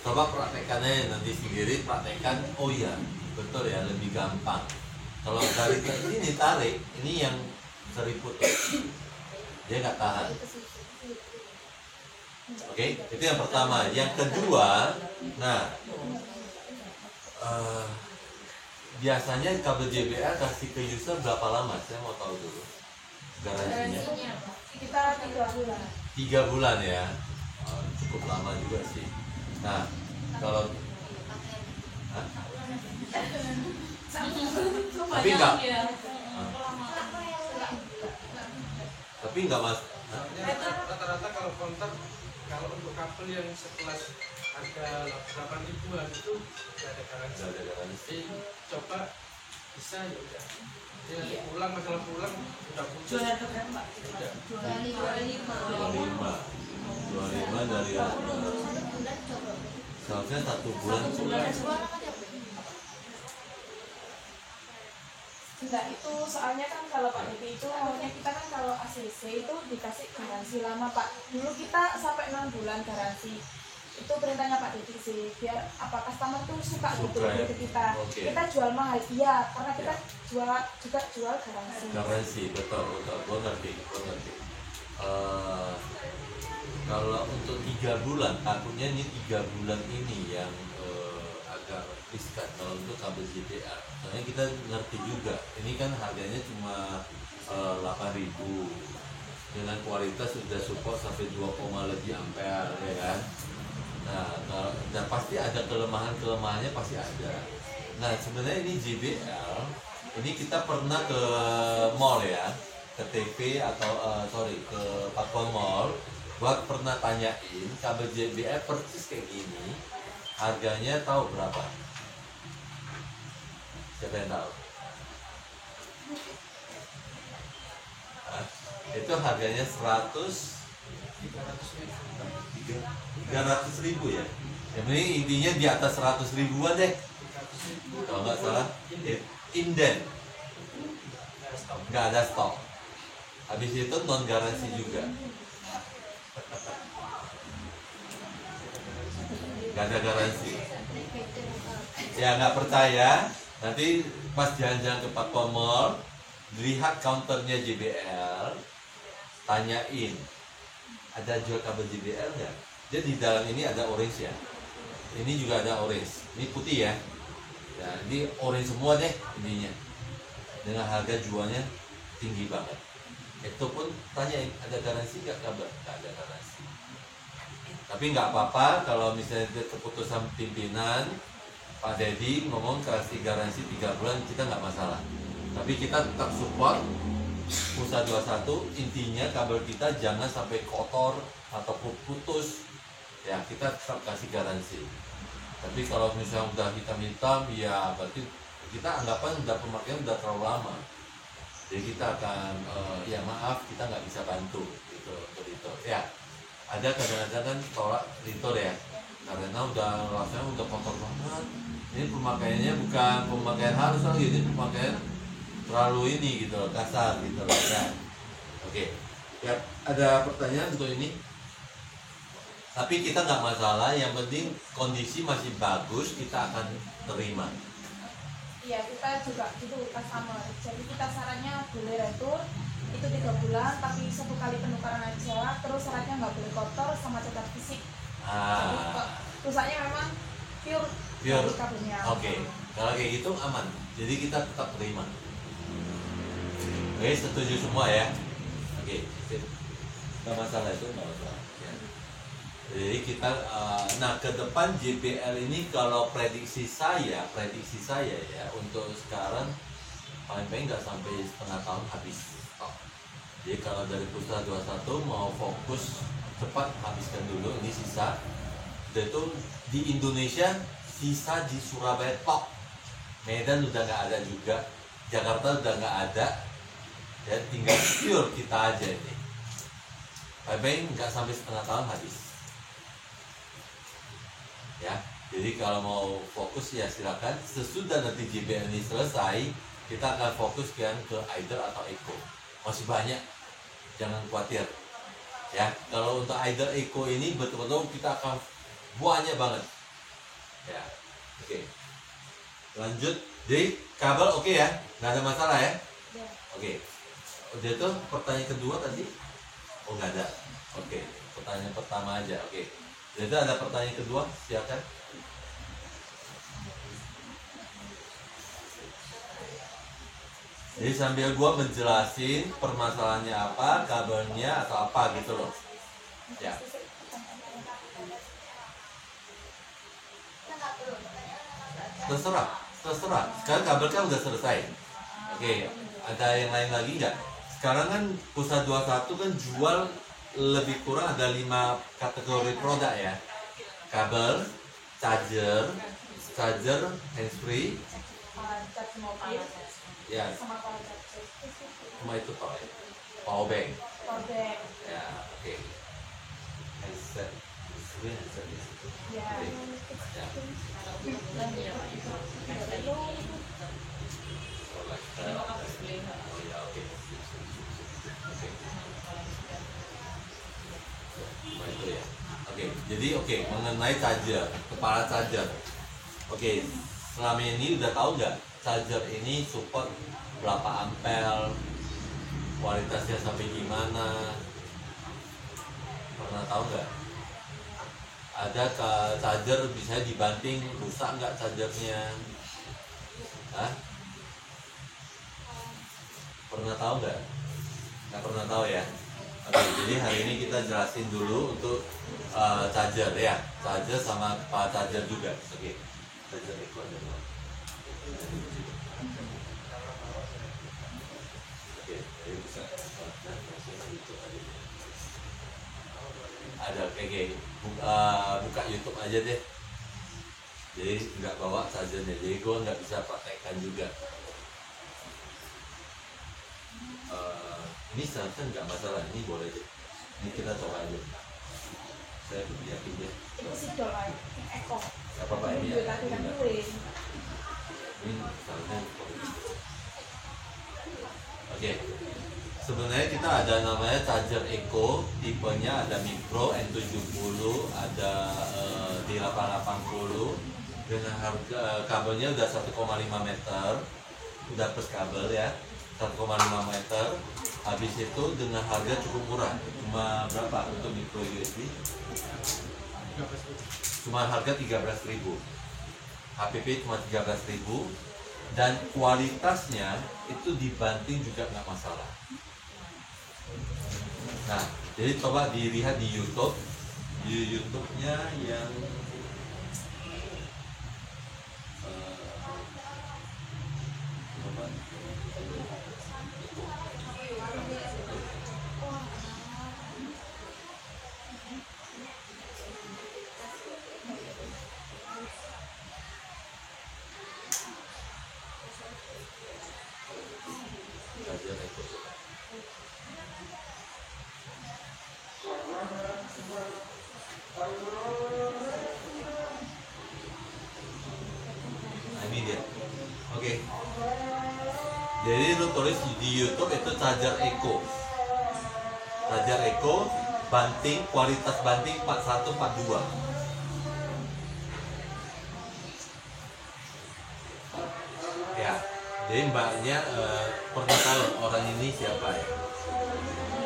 Coba praktekannya nanti sendiri, praktekkan. Oh iya, betul ya, lebih gampang. Kalau dari sini tarik, ini yang seriput. Dia nggak tahan. Oke, itu yang pertama. Yang kedua, nah, biasanya kabel JBL kasih ke user berapa lama? Saya mau tahu dulu. Garansinya Kita 3 bulan. 3 bulan ya. Cukup lama juga sih. Nah, kalau Hah? Tapi enggak. Ya. Tapi enggak mas. Rata-rata kalau konter kalau untuk kabel yang sekelas harga 8 ribuan itu tidak ada garansi. Nggak ada garansi. Jadi coba bisa ya udah. Jadi pulang masalah pulang udah putus. Jualan ke berapa? Udah. 25. 25 dari seharusnya 1 bulan. Enggak, itu soalnya kan kalau Pak Diki itu maunya kita kan kalau ACC itu dikasih garansi lama Pak. Dulu kita sampai 6 bulan garansi. Itu perintahnya Pak Diki sih, biar apa customer tuh suka gitu Suka, ya? ke kita. Oke. Kita jual mahal, iya, karena kita juga jual garansi. Garansi, betul. Gue ngerti. Kalau untuk 3 bulan, takutnya ini 3 bulan ini yang agak riskan kalau untuk kabel JBL. Soalnya kita ngerti juga, ini kan harganya cuma 8.000 dengan kualitas sudah support sampai 2, lebih ampere ya kan. Nah, dan pasti ada kelemahannya pasti ada. Nah, sebenarnya ini JBL, ini kita pernah ke mall ya, ke TP atau ke Pakuan Mall, buat pernah tanyain kabel JBL persis kayak gini, harganya tahu berapa? Siapa yang tahu? Hah? Itu harganya 300.000 ya. Yang ini intinya di atas 100 ribuan deh. Kalau nggak salah, inden. Nggak ada stok. Habis itu non garansi juga. Nggak ada garansi. Ya nggak percaya, nanti pas jalan-jalan ke Pakuan Mall, lihat counternya JBL, tanyain, ada jual kabel JBL nggak? Jadi di dalam ini ada orange ya, ini juga ada orange, ini putih ya. Nah, ini orange semua deh ininya, dengan harga jualnya tinggi banget. Itu pun tanyain, ada garansi nggak kabel? Nggak ada garansi. Tapi nggak apa-apa kalau misalnya keputusan pimpinan Pak Dedi ngomong kasih garansi 3 bulan, kita nggak masalah. Tapi kita tetap support Pusat 21, intinya kabel kita jangan sampai kotor ataupun putus. Ya, kita tetap kasih garansi. Tapi kalau misalnya udah hitam-hitam, ya berarti kita anggapan udah pemakaian udah terlalu lama. Jadi kita akan, ya maaf, kita nggak bisa bantu gitu untuk itu. Ya, ada kadang-kadang kan tolak lintor ya, karena udah rasanya udah kotor banget. Ini pemakaiannya bukan pemakaian halus lagi, ini pemakaian terlalu ini gitu, kasar gitu loh. Ya. Oke, ya ada pertanyaan untuk ini? Tapi kita nggak masalah, yang penting kondisi masih bagus, kita akan terima. Iya, kita juga gitu customer. Jadi kita sarannya boleh retur itu 3 bulan, tapi 1 kali penukaran aja. Terus syaratnya nggak boleh kotor sama cetak fisik. Jadi rusaknya memang pure dari kabelnya. Oke, kalau kayak gitu aman. Jadi kita tetap terima. Oke, setuju semua ya? Oke, sip. Nggak masalah itu, nggak masalah. Ya. Jadi kita, nah ke depan JBL ini kalau prediksi saya ya untuk sekarang paling nggak sampai setengah tahun habis stok. Jadi kalau dari Pusat 21 mau fokus cepat habiskan dulu, ini sisa. Dan itu di Indonesia sisa di Surabaya tok. Medan udah nggak ada juga, Jakarta udah nggak ada. Dan tinggal pure kita aja ini. Paling nggak sampai setengah tahun habis. Ya, jadi kalau mau fokus ya silakan. Sesudah nanti JBL ini selesai, kita akan fokus ke Aider atau Eco. Masih banyak, jangan khawatir. Ya, kalau untuk Aider Eco ini betul-betul kita akan banyak banget. Ya, oke. Lanjut, jadi kabel oke ya, nggak ada masalah ya. Oke. Udah tuh pertanyaan kedua tadi? Oh nggak ada. Oke, pertanyaan pertama aja. Oke. Jadi ada pertanyaan kedua, silakan. Jadi sambil gua menjelasin permasalahannya apa, kabelnya atau apa gitu loh. Ya. Terserah. Sekarang kabel kan udah selesai. Oke, ada yang lain lagi nggak? Sekarang kan Pusat 21 kan jual lebih kurang ada 5 kategori produk ya. Kabel, charger, handsfree, Charge mobil ya, sama power charger. cuma itu power bank. Power bank. Ya, oke. Headset, headset ya. Ya. Ya. Oh ya, oke. Oke. Cuma itu ya. Oke, jadi mengenai charger, kepala charger. Oke, selama ini udah tahu nggak charger ini support berapa ampere, kualitasnya sampai gimana? Pernah tahu nggak? Ada charger bisa dibanting, rusak nggak chargernya? Hah? Pernah tahu nggak? Nggak pernah tahu ya? Oke, jadi hari ini kita jelasin dulu untuk charger ya, charger sama kepala charger juga. Oke, charger itu ada dua. Oke, jadi bisa ada kayak buka YouTube aja deh. Jadi nggak bawa chargernya, jadi gue nggak bisa praktekkan juga. Ini seharusnya nggak masalah, ini boleh deh. Ini kita coba aja. Saya yakin deh. Itu sih dolar Eko. Gak apa-apa ini ya. Tadi kan duit. Ini seharusnya. Oke. Sebenarnya kita ada namanya charger Eco, tipenya ada micro N70, ada D880 dengan harga kabelnya udah 1,5 meter, udah plus kabel ya, 1,5 meter. Habis itu dengan harga cukup murah, cuma berapa untuk micro USB? Cuma harga 13.000. HPP cuma 13.000 dan kualitasnya itu dibanting juga nggak masalah. Nah, jadi coba dilihat di YouTube YouTube-nya yang apa? Charger Echo. Nah, ini dia. Oke. Jadi lu tulis di YouTube itu charger Echo. Charger Echo banting, kualitas banting 4142. Ya. Jadi mbaknya pernah tahu orang ini siapa ya?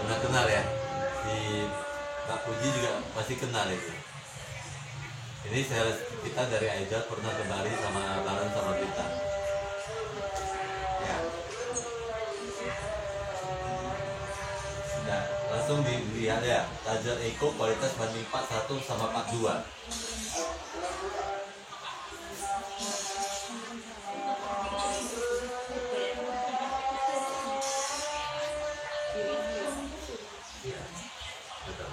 Pernah kenal ya? Si Mbak Puji juga pasti kenal itu. Ini kita dari Aida pernah kembali sama bareng sama kita. Ya. Nah, langsung dilihat ya, charger Echo kualitas banding 41 sama 42. Iya, betul.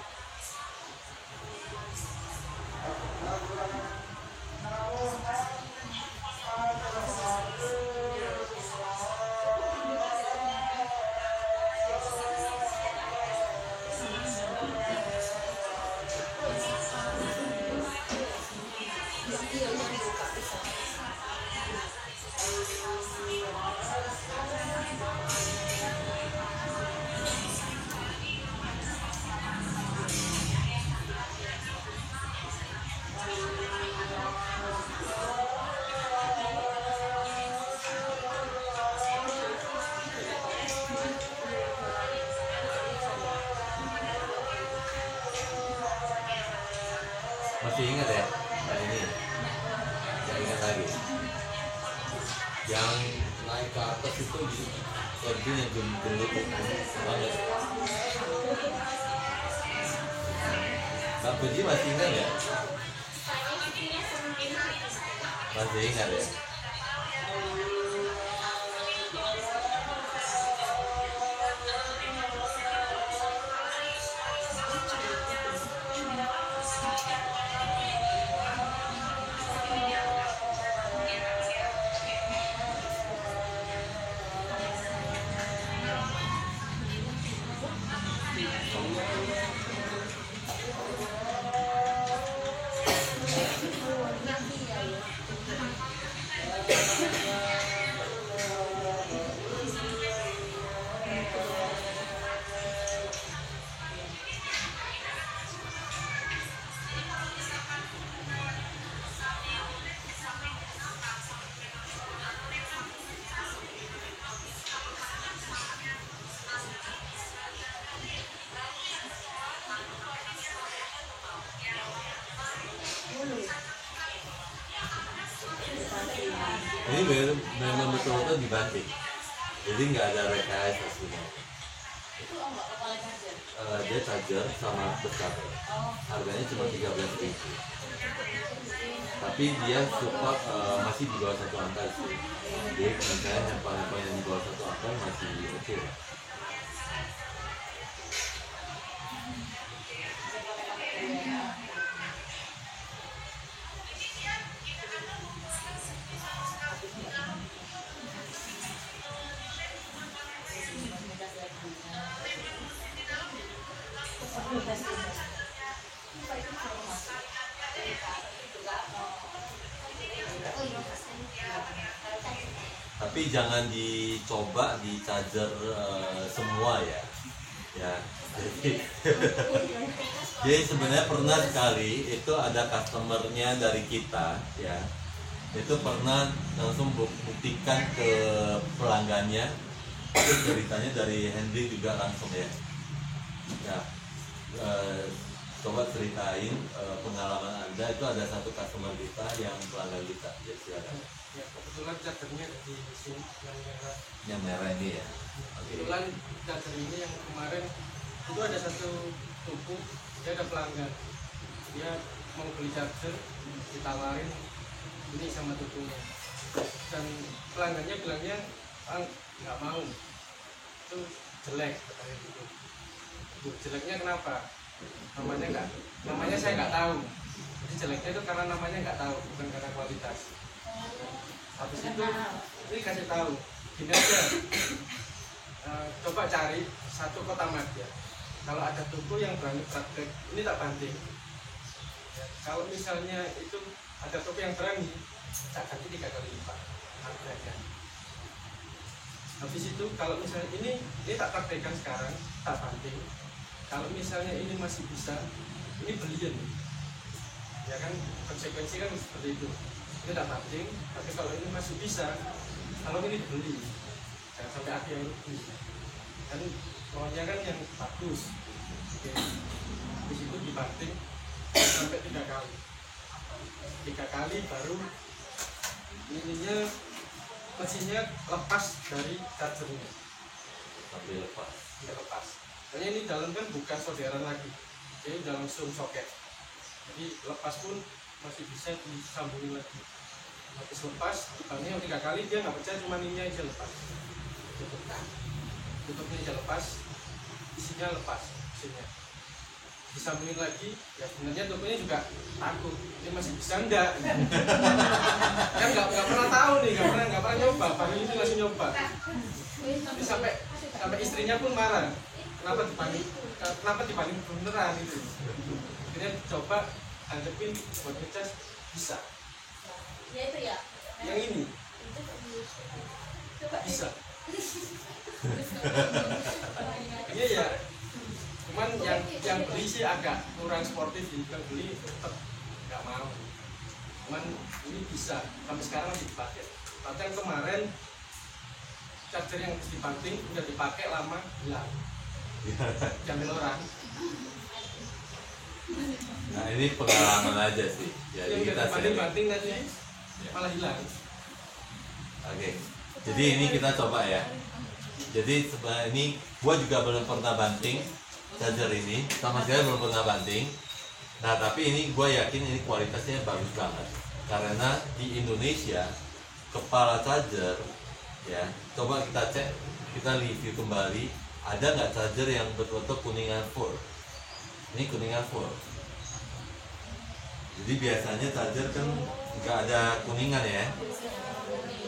Masih ingat ya? Nah ini, saya ingat lagi. Yang naik ke atas itu di kerdin yang gendut banget. Mbak Puji masih ingat ya? Masih ingat ya? Ini memang betul-betul dibanting, jadi nggak ada rekayasa sebenarnya. Itu enggak kepala charger. Dia charger sama besar, harganya cuma 13.000. Tapi dia support masih di bawah 1 angka sih. Jadi misalnya handphone yang di bawah 1 angka masih oke. Tapi jangan dicoba di charger semua ya. Ya. Jadi sebenarnya pernah sekali itu ada customernya dari kita ya. Itu pernah langsung buktikan ke pelanggannya. Itu ceritanya dari Henry juga langsung ya. Ya. Coba ceritain pengalaman Anda. Itu ada satu customer kita yang pelanggan kita. Ya silakan. Ya, kebetulan chargernya di sini Yang merah ini ya. Oke. kebetulan charger ini yang kemarin itu ada satu toko, dia ada pelanggan dia mau beli charger ditawarin ini sama tutunya, dan pelanggannya bilangnya nggak mau, itu jelek katanya gitu. Jeleknya kenapa? Namanya saya nggak tahu. Jadi jeleknya itu karena namanya nggak tahu, bukan karena kualitas. Habis itu ini kasih tahu, gini aja, coba cari satu kota madya. Kalau ada toko yang berani praktek, ini tak banting. Ya, kalau misalnya itu ada toko yang berani, tak ganti 3 kali lipat harganya. Habis itu kalau misalnya ini tak praktekkan sekarang, tak banting. Kalau misalnya ini masih bisa, ini beliin. Ya kan, konsekuensi kan seperti itu. Ini tak banting, tapi kalau ini masih bisa, kalau ini beli, jangan sampai ada yang rugi. Kan maunya kan yang bagus. Oke. Di situ dibanting sampai 3 kali. 3 kali baru ininya mesinnya lepas dari chargernya. Tapi lepas. Tidak lepas. Hanya ini dalam kan bukan solderan lagi, jadi udah langsung soket. Jadi lepas pun masih bisa disambungin lagi. Habis lepas, dibanting 3 kali dia nggak pecah, cuma ini aja lepas. Tutupnya aja lepas, isinya lepas, isinya. Disambungin lagi, ya sebenarnya tokonya juga takut, ini masih bisa enggak? Kan nggak pernah tahu nih, nggak pernah nyoba, baru ini langsung nyoba. Jadi sampai istrinya pun marah, kenapa dipanik beneran itu. Akhirnya coba anggapin buat ngecas bisa. Ya itu ya. Yang ini bisa. Iya ya. Cuman yang beli sih agak kurang sportif, yang beli tetap nggak mau. Cuman ini bisa, sampai sekarang masih dipakai. Bahkan kemarin charger yang dibanting udah dipakai lama hilang, diambil orang. Nah ini pengalaman aja sih. Jadi Yang kita banting tadi malah hilang. Oke. Jadi ini kita coba ya. Jadi sebenarnya ini gua juga belum pernah banting charger ini, sama sekali belum pernah banting. Nah tapi ini gua yakin ini kualitasnya bagus banget. Karena di Indonesia kepala charger ya, coba kita cek, kita review kembali, ada nggak charger yang betul-betul kuningan full. Ini kuningan full. Jadi biasanya charger kan nggak ada kuningan ya,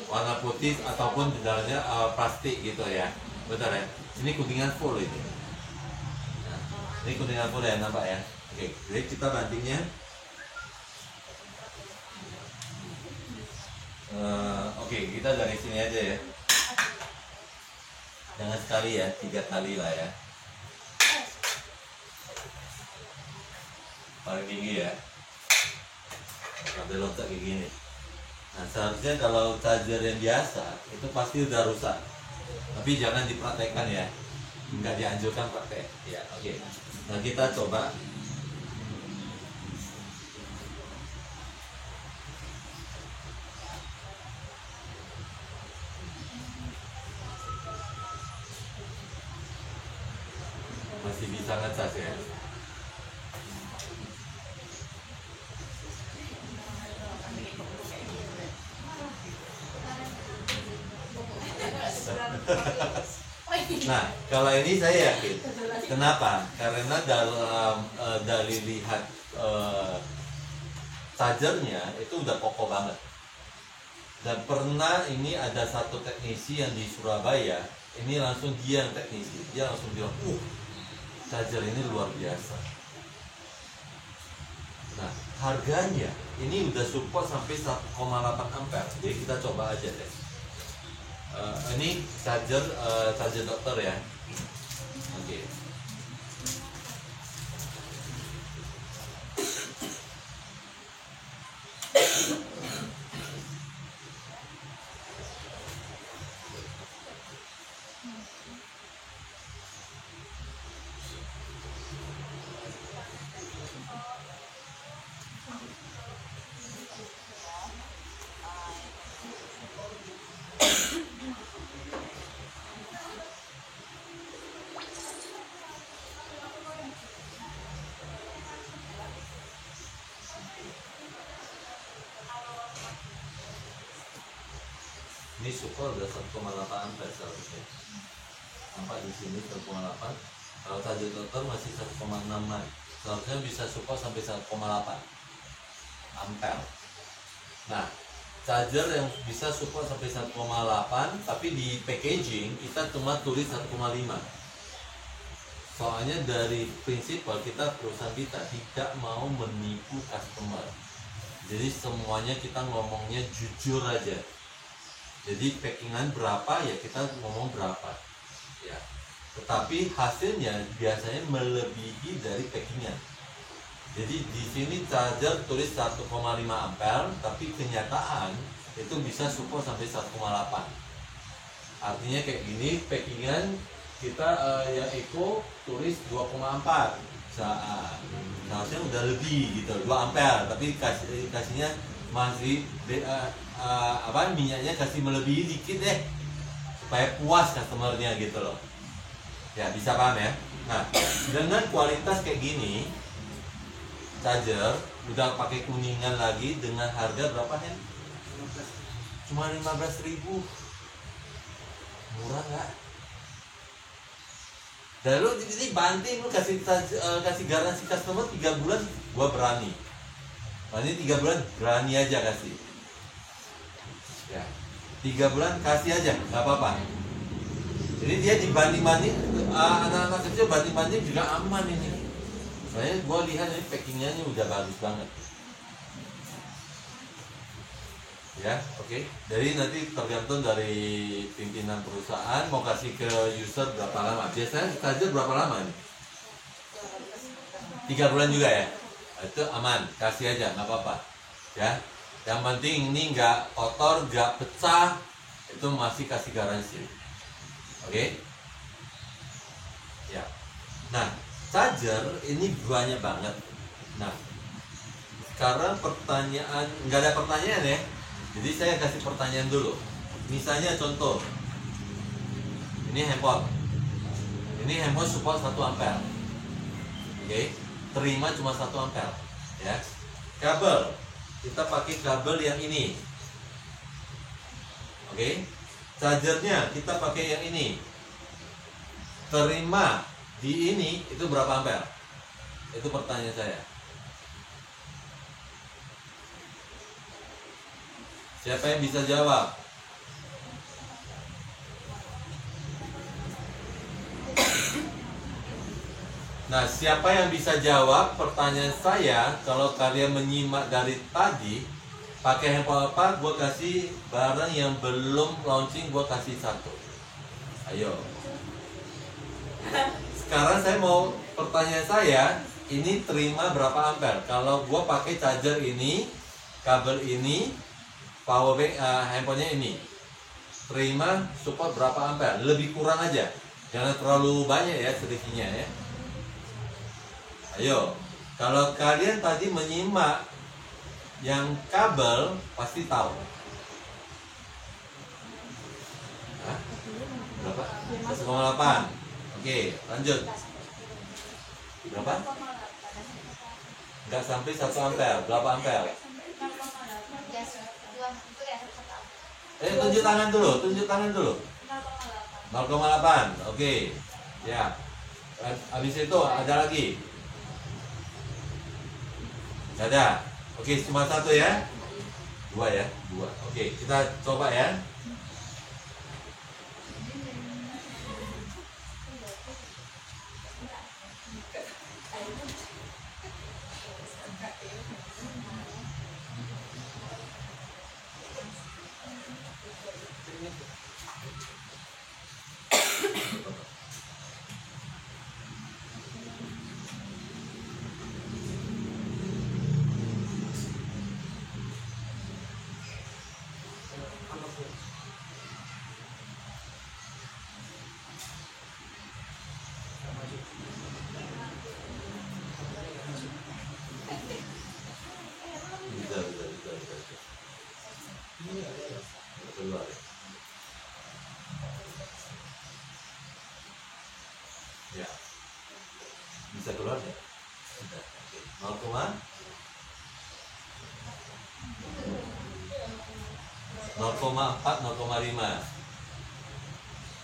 warna putih ataupun di dalamnya plastik gitu ya, betul ya. Ini kuningan full ini. Nah, ini kuningan full ya, nampak ya. Oke, jadi kita bantingnya. Oke, kita dari sini aja ya. Jangan sekali ya, 3 kali lah ya. Paling tinggi ya. Sampai loncat kayak gini. Nah seharusnya kalau charger yang biasa itu pasti udah rusak. Tapi jangan dipraktekkan ya. Nggak dianjurkan praktek. Ya, oke. Nah kita coba. Masih bisa ngecas ya. Nah, kalau ini saya yakin. Kenapa? Karena dalam dari lihat chargernya itu udah kokoh banget. Dan pernah ini ada satu teknisi yang di Surabaya, ini langsung dia yang teknisi, dia langsung bilang, charger ini luar biasa. Nah, harganya ini udah support sampai 1,8 ampere. Jadi kita coba aja deh. Ini charger dokter ya. Oke. Ini support udah 1,8 ampere seharusnya. Nampak di sini 1,8. Kalau charger total masih 1,6. Seharusnya bisa support sampai 1,8 ampere. Nah, charger yang bisa support sampai 1,8, tapi di packaging kita cuma tulis 1,5. Soalnya dari prinsip kita, perusahaan kita tidak mau menipu customer. Jadi semuanya kita ngomongnya jujur aja. Jadi packingan berapa ya kita ngomong berapa. Ya. Tetapi hasilnya biasanya melebihi dari packingan. Jadi di sini charger tulis 1,5 ampere, tapi kenyataan itu bisa support sampai 1,8. Artinya kayak gini, packingan kita yang Eco tulis 2,4 saat. Seharusnya udah lebih gitu, 2 ampere, tapi kasihnya masih minyaknya kasih melebihi dikit deh supaya puas customernya gitu loh. Ya, bisa paham ya. Nah, dengan kualitas kayak gini, charger udah pakai kuningan lagi dengan harga berapa ya? Cuma 15.000. Murah nggak? Dan lu ini banting, lu kasih garansi customer 3 bulan, gua berani. Ini 3 bulan berani aja kasih. Ya, 3 bulan kasih aja, nggak apa-apa. Jadi dia dibanding-banding, anak-anak kecil banding-banding juga aman ini. Soalnya gue lihat ini packingnya udah bagus banget. Ya, oke. Jadi nanti tergantung dari pimpinan perusahaan mau kasih ke user berapa lama. Biasanya charger berapa lama ini? 3 bulan juga ya. Itu aman, kasih aja, nggak apa-apa. Ya, yang penting ini nggak kotor, nggak pecah, itu masih kasih garansi. Oke? Ya. Nah, charger ini banyak banget. Nah, sekarang pertanyaan, nggak ada pertanyaan ya. Jadi saya kasih pertanyaan dulu. Misalnya contoh, ini handphone. Ini handphone support 1 ampere. Oke, terima cuma 1 ampere. Ya. Kabel, kita pakai kabel yang ini. Oke. Chargernya kita pakai yang ini. Terima di ini itu berapa ampere? Itu pertanyaan saya. Siapa yang bisa jawab? Nah, siapa yang bisa jawab pertanyaan saya? Kalau kalian menyimak dari tadi, pakai handphone apa? Gue kasih barang yang belum launching, gue kasih 1. Ayo. Sekarang saya mau pertanyaan saya, ini terima berapa ampere? Kalau gue pakai charger ini, kabel ini, power bank handphonenya ini, terima support berapa ampere? Lebih kurang aja, jangan terlalu banyak ya selisihnya ya. Ayo, kalau kalian tadi menyimak yang kabel pasti tahu. Hah? Berapa? 1,8. Oke, lanjut. Berapa? Enggak sampai 1 ampere. Berapa ampere? Tunjuk tangan dulu, tunjuk tangan dulu. 0,8. Oke. Ya. Habis itu ada lagi. Nggak ada. Oke, cuma 1 ya. 2 ya, 2. Oke, kita coba ya. Keluar ya. Ya. Bisa keluar ya? Sudah. Oke. 0,8 0,4, 0,5.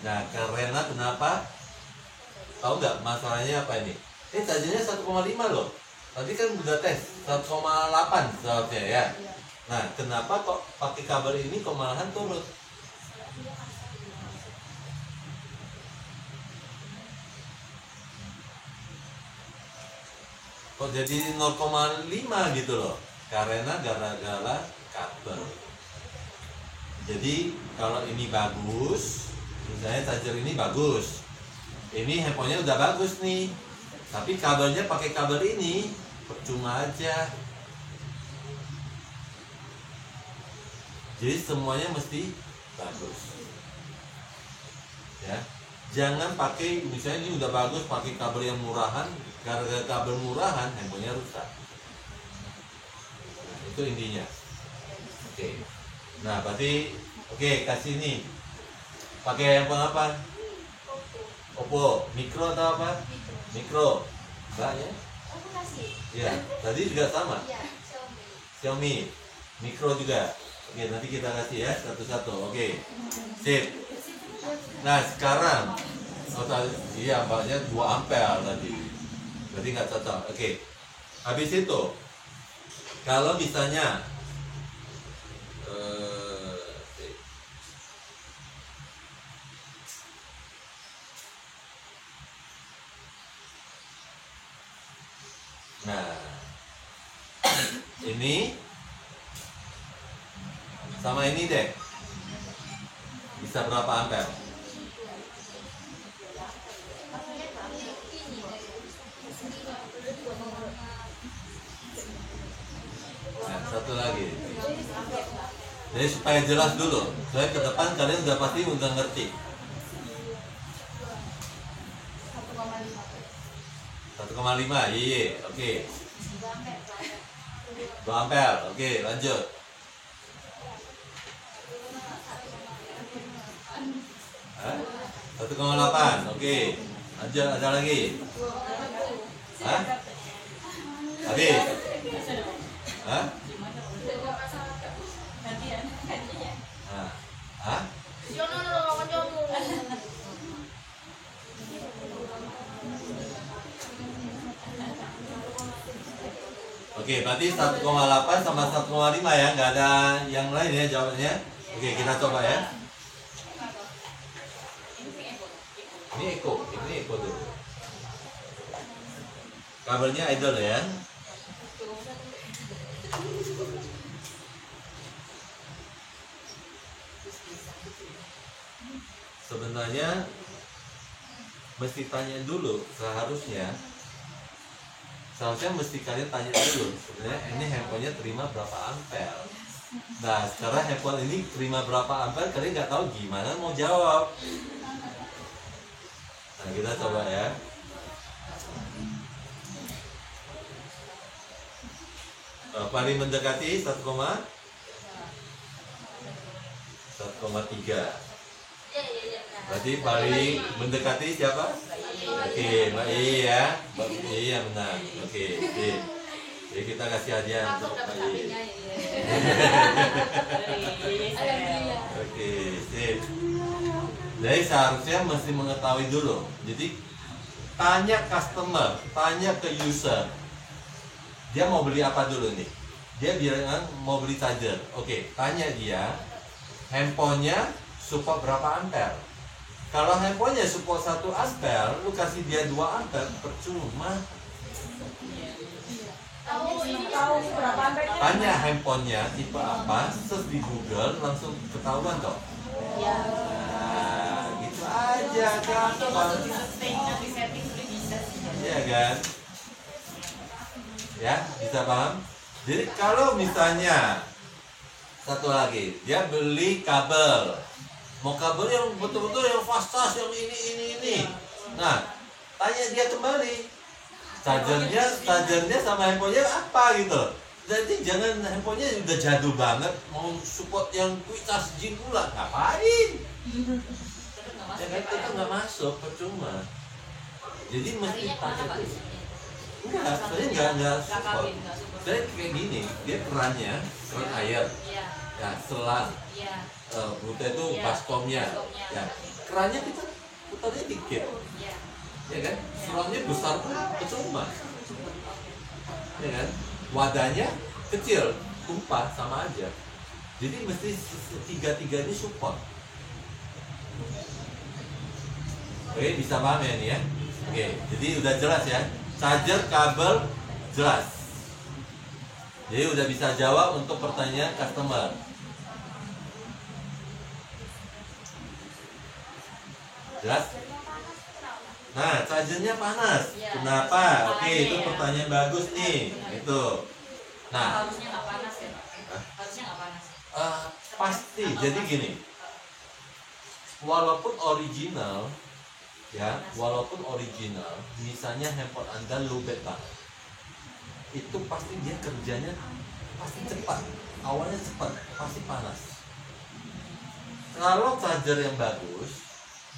Nah, Karena kenapa? Tahu nggak masalahnya apa ini? Ini tajamnya 1,5 loh. Tadi kan udah tes 1,8 seharusnya ya. Nah, kenapa kok pakai kabel ini kok malahan turun? Kok jadi 0,5 gitu loh? Karena gara-gara kabel. Jadi kalau ini bagus, misalnya charger ini bagus, ini handphonenya udah bagus nih, tapi kabelnya pakai kabel ini percuma aja. Jadi semuanya mesti bagus, ya. Jangan pakai, misalnya ini udah bagus pakai kabel yang murahan, gara-gara kabel murahan handphonenya rusak. Nah, itu intinya. Oke. Nah, berarti kasih ini. Pakai handphone apa? Oppo, mikro atau apa? Mikro. Enggak ya? Aku kasih. Iya, tadi juga sama. Iya, Xiaomi. Mikro juga. Oke, nanti kita kasih ya satu-satu. Oke. Sip. Nah, sekarang iya, mbaknya 2 ampere tadi. Berarti nggak cocok. Oke. Habis itu kalau misalnya nah, ini sama ini deh. Bisa berapa ampere? Nah, satu lagi. Jadi supaya jelas dulu, saya ke depan kalian udah pasti udah ngerti. 1,5, iya, oke. 2 ampere, oke, lanjut. Hah? 1,8, oke. Lanjut, ada lagi. Hah? Habis? Hah? Nah. Hah? Oke, berarti 1,8 sama 1,5 ya, nggak ada yang lain ya jawabannya. Oke, kita coba ya. Ini Eko dulu. Kabelnya idle ya. Sebenarnya mesti tanya dulu, seharusnya mesti kalian tanya dulu sebenarnya ini handphonenya terima berapa ampere. Nah, sekarang handphone ini terima berapa ampere kalian nggak tahu gimana mau jawab. Nah, kita coba ya. Paling mendekati 1,3. Berarti paling mendekati siapa? Oke, Mbak I ya. Mbak I ya benar. Oke, sip. Jadi kita kasih hadiah untuk Mbak I. Oke, sip. Jadi seharusnya mesti mengetahui dulu. Jadi tanya customer, tanya ke user. Dia mau beli apa dulu nih? Dia bilang mau beli charger. Oke, tanya dia handphonenya support berapa ampere. Kalau handphonenya support 1 ampere, lu kasih dia 2 ampere percuma. Tahu berapa ampere? Tanya handphonenya tipe apa, search di Google langsung ketahuan toh. Nah, gitu aja gampang. Iya kan? Ya, bisa paham? Jadi kalau misalnya satu lagi, dia beli kabel. Mau kabel yang betul-betul yang fast charge, yang ini. Nah, tanya dia kembali. Chargernya sama handphonenya apa gitu. Jadi jangan handphonenya udah jadul banget, mau support yang quick charge Jin pula, ngapain? Ya kan itu nggak masuk, percuma. Jadi mesti pakai. Enggak, saya nggak support. Saya kayak gini, dia keran air. ya selang, Iya. buta itu Iya, baskomnya, baskomnya. ya kerannya kita putarnya dikit, Iya. ya kan, selangnya besar pun percuma, ya kan, wadahnya kecil, tumpah sama aja, jadi mesti tiga-tiganya support. Oke, bisa paham ya ini ya? Oke, jadi udah jelas ya, charger, kabel, jelas. Jadi udah bisa jawab untuk pertanyaan customer. Jelas? Nah, chargernya panas. Ya. Kenapa? Oke, Salahnya itu ya. pertanyaan bagus nih. Itu. Nah, Harusnya nggak panas ya Pak? Hah? Harusnya nggak panas. pasti. Jadi gini, walaupun original, ya, walaupun original, misalnya handphone Anda lowbat banget, itu pasti dia kerjanya pasti cepat. Awalnya cepat, pasti panas. Kalau charger yang bagus,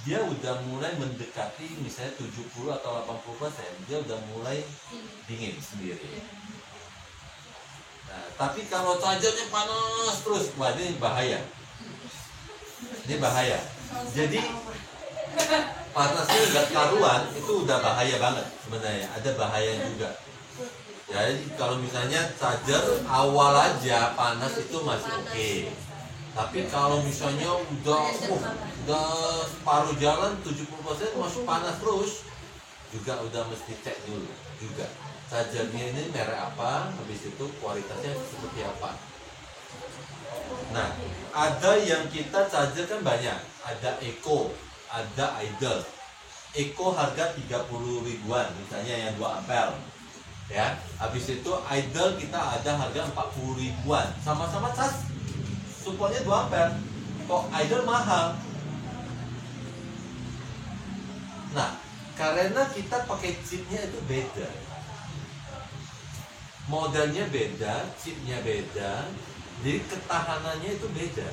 dia udah mulai mendekati misalnya 70 atau 80%, dia udah mulai dingin sendiri. Nah, tapi kalau chargernya panas terus, wah ini bahaya. Ini bahaya. Jadi panasnya udah karuan, itu udah bahaya banget sebenarnya. Ada bahaya juga. Jadi kalau misalnya charger awal aja panas itu masih oke. Tapi kalau misalnya udah separuh jalan 70% masih panas terus, juga udah mesti cek dulu juga. Chargernya ini merek apa, habis itu kualitasnya seperti apa. Nah, ada yang kita charger kan banyak. Ada Eco, ada Idle. Eco harga 30 ribuan, misalnya yang 2 ampere. Ya, habis itu Idle kita ada harga 40 ribuan. Sama-sama cas, supportnya 2 ampere. Kok Idle mahal? Nah, karena kita pakai chipnya itu beda. Modelnya beda, chipnya beda, jadi ketahanannya itu beda.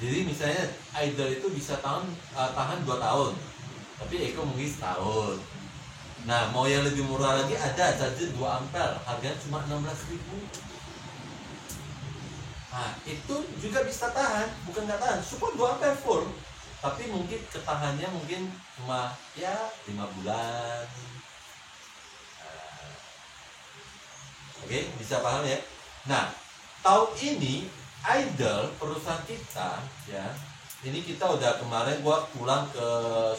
Jadi misalnya Idle itu bisa tahan 2 tahun, tapi Eco mungkin setahun. Nah, mau yang lebih murah lagi ada charger 2 ampere, harganya cuma 16.000. Nah, itu juga bisa tahan, bukan nggak tahan, support 2 ampere full, tapi mungkin ketahannya mungkin cuma ya 5 bulan. Oke, bisa paham ya? Nah, tahun ini Idle perusahaan kita ya, ini kita udah kemarin gua pulang ke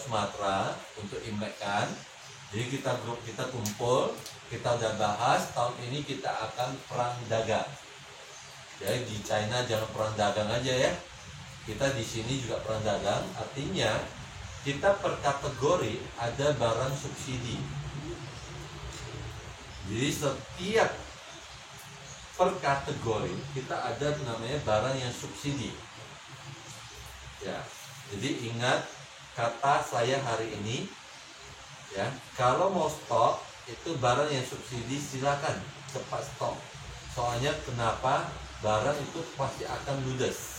Sumatera untuk Imlek kan. Jadi grup kita kumpul, kita udah bahas tahun ini kita akan perang dagang. Jadi di China jangan perang dagang aja ya. Kita di sini juga perang dagang, artinya kita per kategori ada barang subsidi. Jadi setiap per kategori kita ada namanya barang yang subsidi. Ya, jadi ingat kata saya hari ini, ya, kalau mau stok itu barang yang subsidi silakan cepat stok. Soalnya kenapa? Barang itu pasti akan ludes.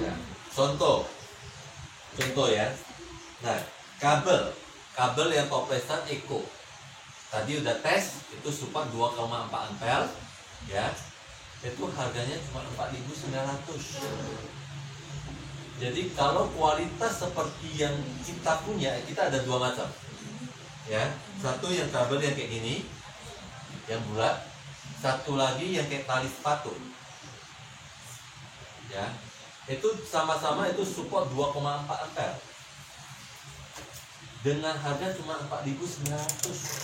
Ya, contoh ya. Nah, kabel yang toplesan Eco. Tadi udah tes, itu support 2,4 ampere, ya. Itu harganya cuma 4.900. Jadi kalau kualitas seperti yang kita punya, kita ada 2 macam. Ya, satu yang kabel yang kayak gini, yang bulat, satu lagi yang kayak tali sepatu. Ya. Itu sama-sama itu support 2,4 ampere. Dengan harga cuma 4.900,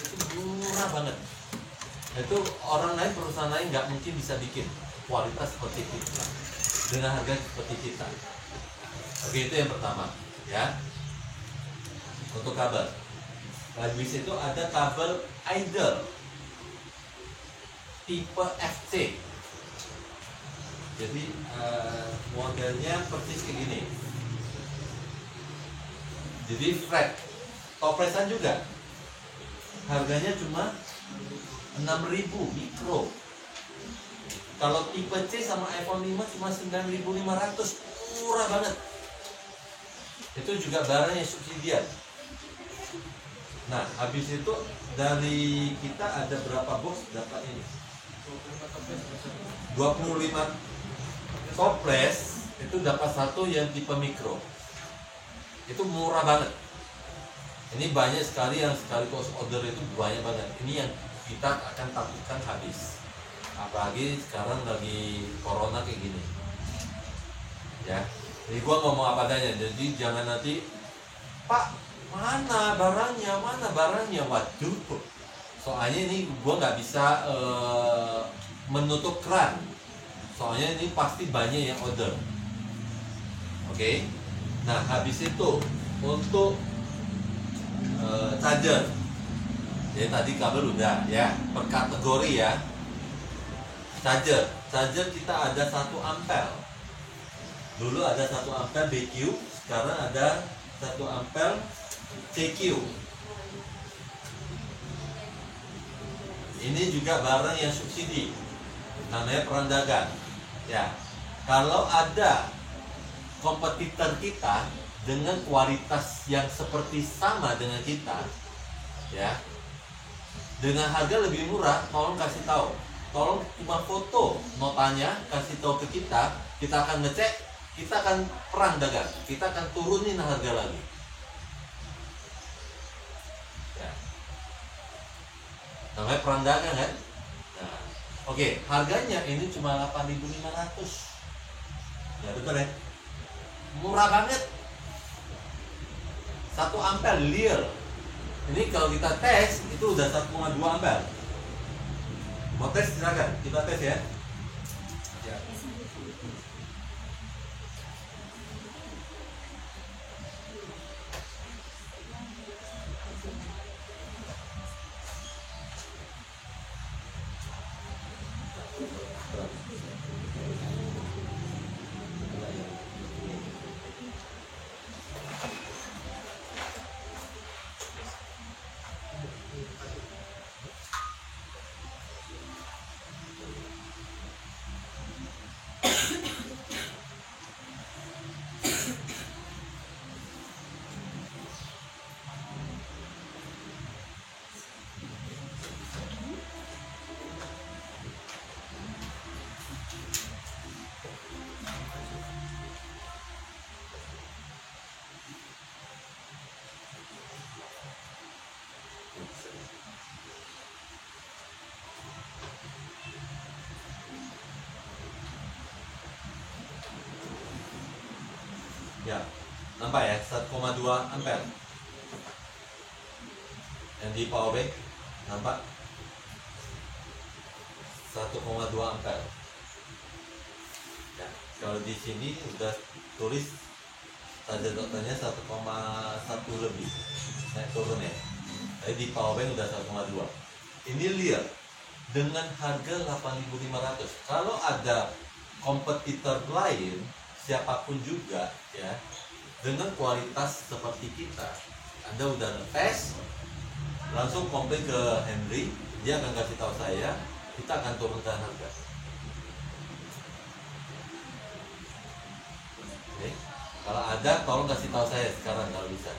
itu murah banget. Itu orang lain, perusahaan lain nggak mungkin bisa bikin kualitas seperti kita dengan harga seperti kita. Oke, itu yang pertama, ya. Untuk kabel. Habis itu ada kabel Idle tipe FC. Jadi modelnya persis kayak gini. Jadi flat. Toplesan juga. Harganya cuma 6.000 mikro. Kalau tipe C sama iPhone 5 cuma 9.500, murah banget. Itu juga barang yang subsidian. Nah, habis itu dari kita ada berapa box dapat ini? 25 toples itu dapat satu yang tipe mikro. Itu murah banget. Ini banyak sekali yang sekaligus order itu banyak banget. Ini yang kita akan takutkan habis. Apalagi sekarang lagi corona kayak gini. Ya. Jadi gua ngomong apa adanya. Jadi jangan nanti, Pak, mana barangnya? Waduh. Soalnya ini gua nggak bisa menutup keran. Soalnya ini pasti banyak yang order. Oke. Nah, habis itu untuk charger. Jadi tadi kabel udah ya, per kategori ya. Charger kita ada 1 ampere. Dulu ada 1 ampere BQ, sekarang ada 1 ampere CQ. Ini juga barang yang subsidi, namanya perandagan. Ya, kalau ada kompetitor kita dengan kualitas yang seperti sama dengan kita, ya, dengan harga lebih murah, tolong kasih tahu. Tolong cuma foto notanya, kasih tahu ke kita akan ngecek, kita akan perang dagang, kita akan turunin harga lagi. Ya. Namanya perang dagang kan? Nah, oke, harganya ini cuma 8.500. Ya betul ya? Murah banget. 1 ampere Lear. Ini kalau kita tes itu udah 1,2 ampere. Mau tes silakan, kita tes ya. Ya. Ya, nampak ya, 1,2 ampere. Yang di power bank, nampak? 1,2 ampere. Ya, kalau di sini udah tulis charger dokternya 1,1 lebih. Naik turun ya. Jadi di power bank udah 1,2. Ini Lear dengan harga 8.500. Kalau ada kompetitor lain, siapapun juga ya, dengan kualitas seperti kita, Anda udah ngetes, langsung komplain ke Henry, dia akan kasih tahu saya, kita akan turunkan harga. Oke. Kalau ada, tolong kasih tahu saya sekarang kalau bisa.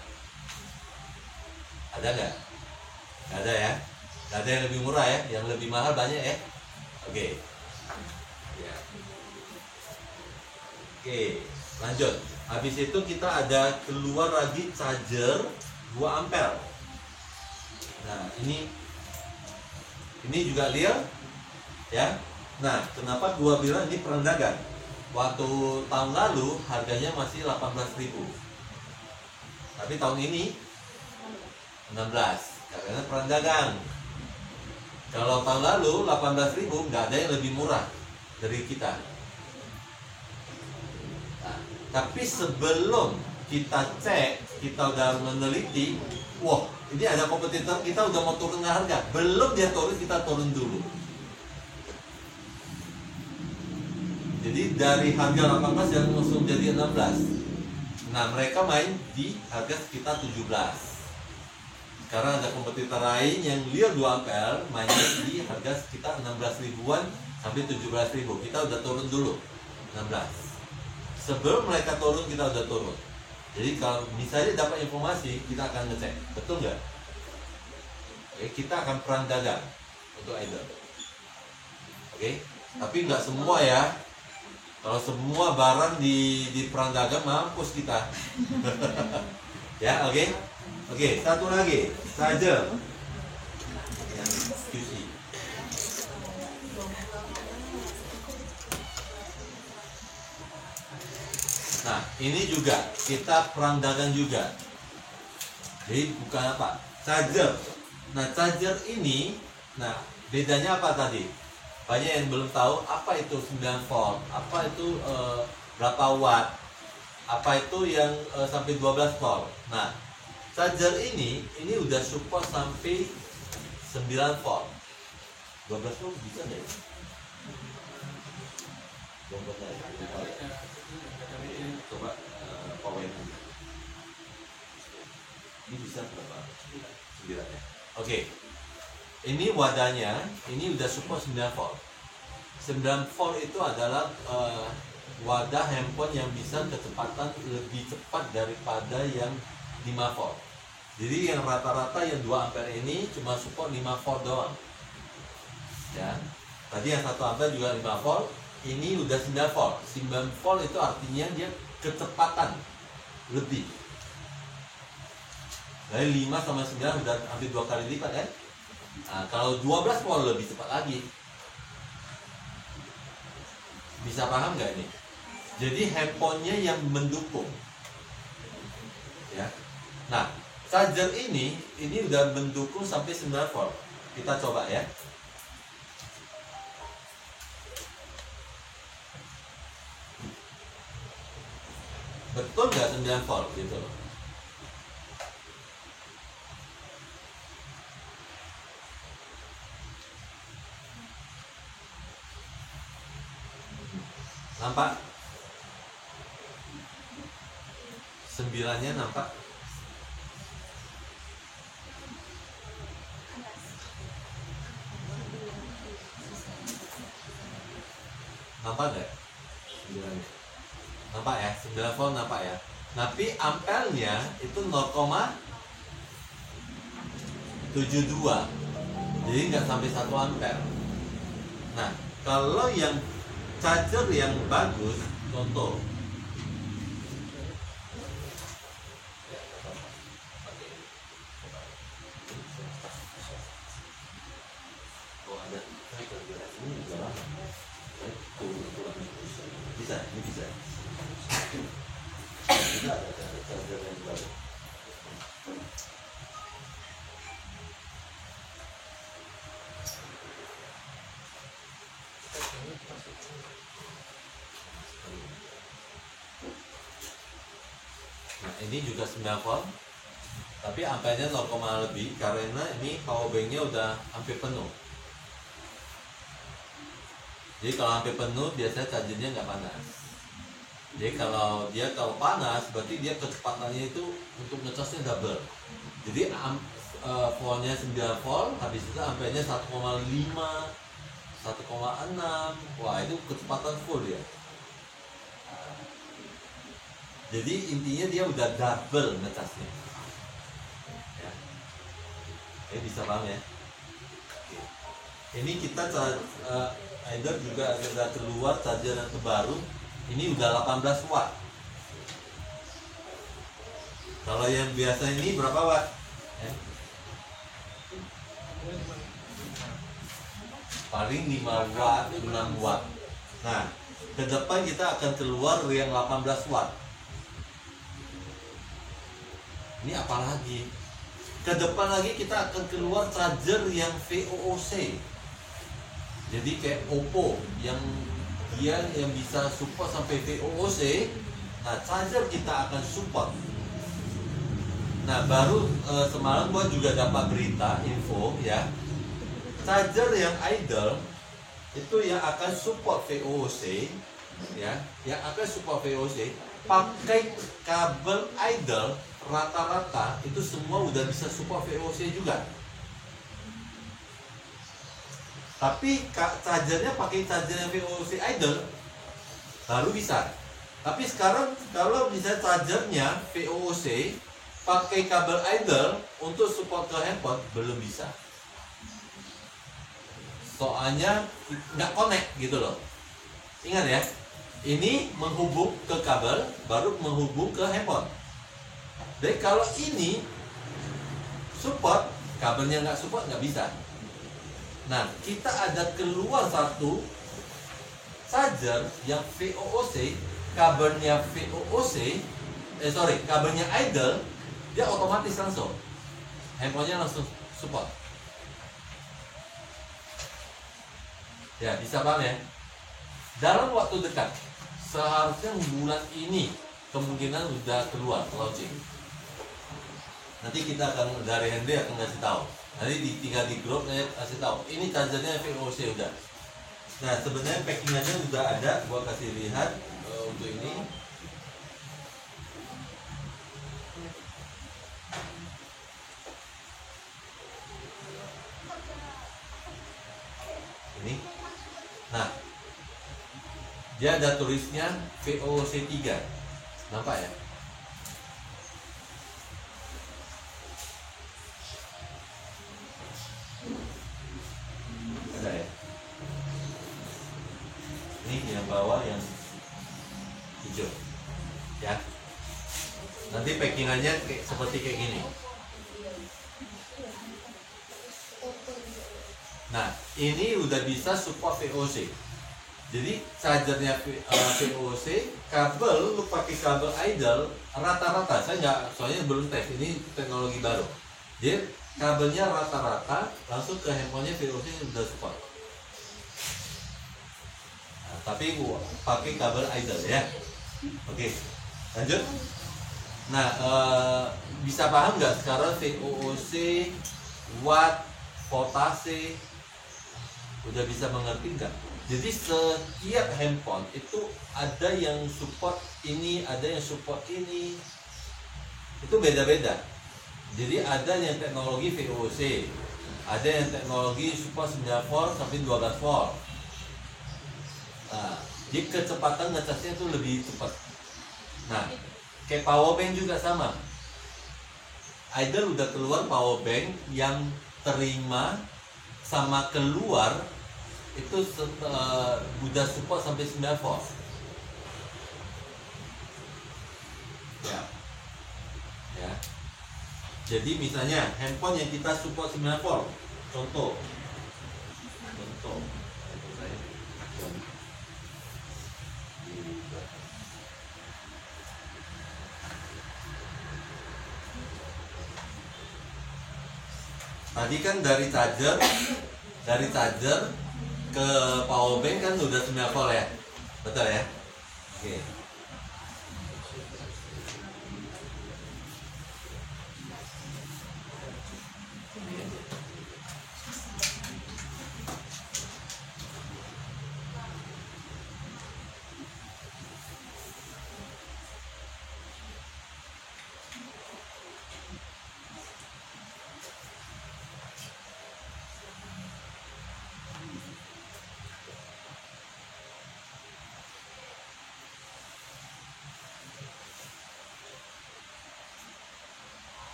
Ada nggak? Nggak ada ya? Nggak ada yang lebih murah ya? Yang lebih mahal banyak ya? Oke. Ya. Oke, lanjut. Habis itu kita ada keluar lagi charger 2 ampere. Nah, ini juga Lear ya. Nah, kenapa gua bilang ini perang dagang? Waktu tahun lalu harganya masih 18.000. Tapi tahun ini 16 karena perang dagang. Kalau tahun lalu 18.000 nggak ada yang lebih murah dari kita. Tapi sebelum kita cek, kita udah meneliti, wah ini ada kompetitor, kita udah mau turun harga. Belum dia turun, kita turun dulu. Jadi dari harga 18 yang langsung jadi 16. Nah mereka main di harga sekitar 17. Sekarang ada kompetitor lain yang Lear 2 ampere mainnya di harga sekitar 16 ribuan sampai 17 ribu. Kita udah turun dulu 16. Sebelum mereka turun, kita udah turun. Jadi kalau misalnya dapat informasi, kita akan ngecek, betul nggak? Oke, kita akan perang dagang untuk idol. Oke, tapi nggak semua ya. Kalau semua barang di perang dagang mampus kita. Ya, oke. Oke, satu lagi saja yang QC. Nah, ini juga kita perang dagang juga. Jadi bukan apa? Charger. Nah, charger ini, nah bedanya apa tadi? Banyak yang belum tahu apa itu 9 volt, apa itu berapa watt, apa itu yang sampai 12 volt. Nah, charger ini udah support sampai 9 volt. 12 volt bisa nggak ya? Belum pernah ya? Coba power ini bisa berapa? 9 ya. Oke. Ini wadahnya, ini udah support 9 volt. 9 volt itu adalah wadah handphone yang bisa kecepatan lebih cepat daripada yang 5 volt. Jadi yang rata-rata yang 2 ampere ini cuma support 5 volt doang. Ya. Tadi yang 1 ampere juga 5 volt, ini udah 9 volt. 9 volt itu artinya dia kecepatan lebih. Dari 5 sama 9 udah hampir 2 kali lipat kan? Nah, kalau 12 volt lebih cepat lagi. Bisa paham nggak ini? Jadi handphonenya yang mendukung. Ya. Nah, charger ini udah mendukung sampai 9 volt. Kita coba ya. Betul nggak 9 volt gitu loh? Nampak? 9-nya nampak? Nampak nggak? 9-nya. Nampak ya? 9 volt nampak ya? Tapi ampelnya itu 0,72. Jadi nggak sampai 1 ampere. Nah, kalau yang charger yang bagus, contoh bisa, ini bisa. Bisa ada charger yang bagus. Nah, ini juga 9 volt, tapi ampernya 0, lebih karena ini power banknya udah hampir penuh. Jadi kalau hampir penuh biasanya chargernya nggak panas. Jadi kalau panas berarti dia kecepatannya itu untuk ngecasnya double. Jadi voltnya 9 volt, habis itu ampernya 1,5, 1,6. Wah, itu kecepatan full ya. Jadi intinya dia udah double ngecasnya. Ya. Ini bisa paham ya? Oke. Ini kita either juga sudah keluar charger yang terbaru. Ini udah 18 watt. Kalau yang biasa ini berapa watt? Ya. Paling 5 watt, 6 watt. Nah, ke depan kita akan keluar yang 18 watt. Ini apa lagi? Ke depan lagi kita akan keluar charger yang VOOC. Jadi kayak Oppo yang dia yang bisa support sampai VOOC. Nah, charger kita akan support. Nah, baru semalam gua juga dapat berita info ya. Charger yang idle itu yang akan support VOOC ya, yang akan support VOOC pakai kabel idle rata-rata itu semua udah bisa support VOC juga. Tapi chargernya pakai charger yang VOC idle baru bisa. Tapi sekarang kalau misalnya chargernya VOC pakai kabel idle untuk support ke handphone belum bisa. soalnya nggak connect gitu loh. Ingat ya, ini menghubung ke kabel, baru menghubung ke handphone. Jadi kalau ini support, kabelnya nggak support nggak bisa. Nah, kita ada keluar satu charger yang VOOC, kabelnya VOOC, kabelnya idle, dia otomatis langsung, handphonenya langsung support. Ya, bisa paham ya? Dalam waktu dekat, seharusnya bulan ini kemungkinan udah keluar launching. Nanti kita akan dari Henry akan kasih tahu. Nanti tinggal di grup saya kasih tahu. Ini chargernya VOC udah. Nah, sebenarnya packingannya udah ada. Gua kasih lihat untuk ini. Ini. Nah, dia ada tulisnya VOC 3. Nampak ya? Ada ya? Ini yang bawah yang hijau. Ya. Nanti packingannya seperti kayak gini. Nah, ini udah bisa support VOC. Jadi chargernya VOC, kabel lu pakai kabel idle rata-rata. Saya nggak, soalnya belum tes. Ini teknologi baru. Jadi kabelnya rata-rata langsung ke handphonenya VOC udah support. Nah, tapi pakai kabel idle ya. Oke, lanjut. Nah, bisa paham nggak sekarang VOC, watt, voltase, udah bisa mengerti nggak? Jadi setiap handphone itu ada yang support ini, ada yang support ini, itu beda-beda. Jadi ada yang teknologi VOC, ada yang teknologi support 9 volt sampai 12 volt. Nah, jadi kecepatan ngecasnya itu lebih cepat. Nah, kayak power bank juga sama. Idle udah keluar power bank yang terima sama keluar itu udah support sampai 9 volt. Ya. Ya. Jadi misalnya handphone yang kita support 9 volt. Contoh. Tadi kan dari charger ke power bank kan udah 9 volt ya, betul ya? Oke.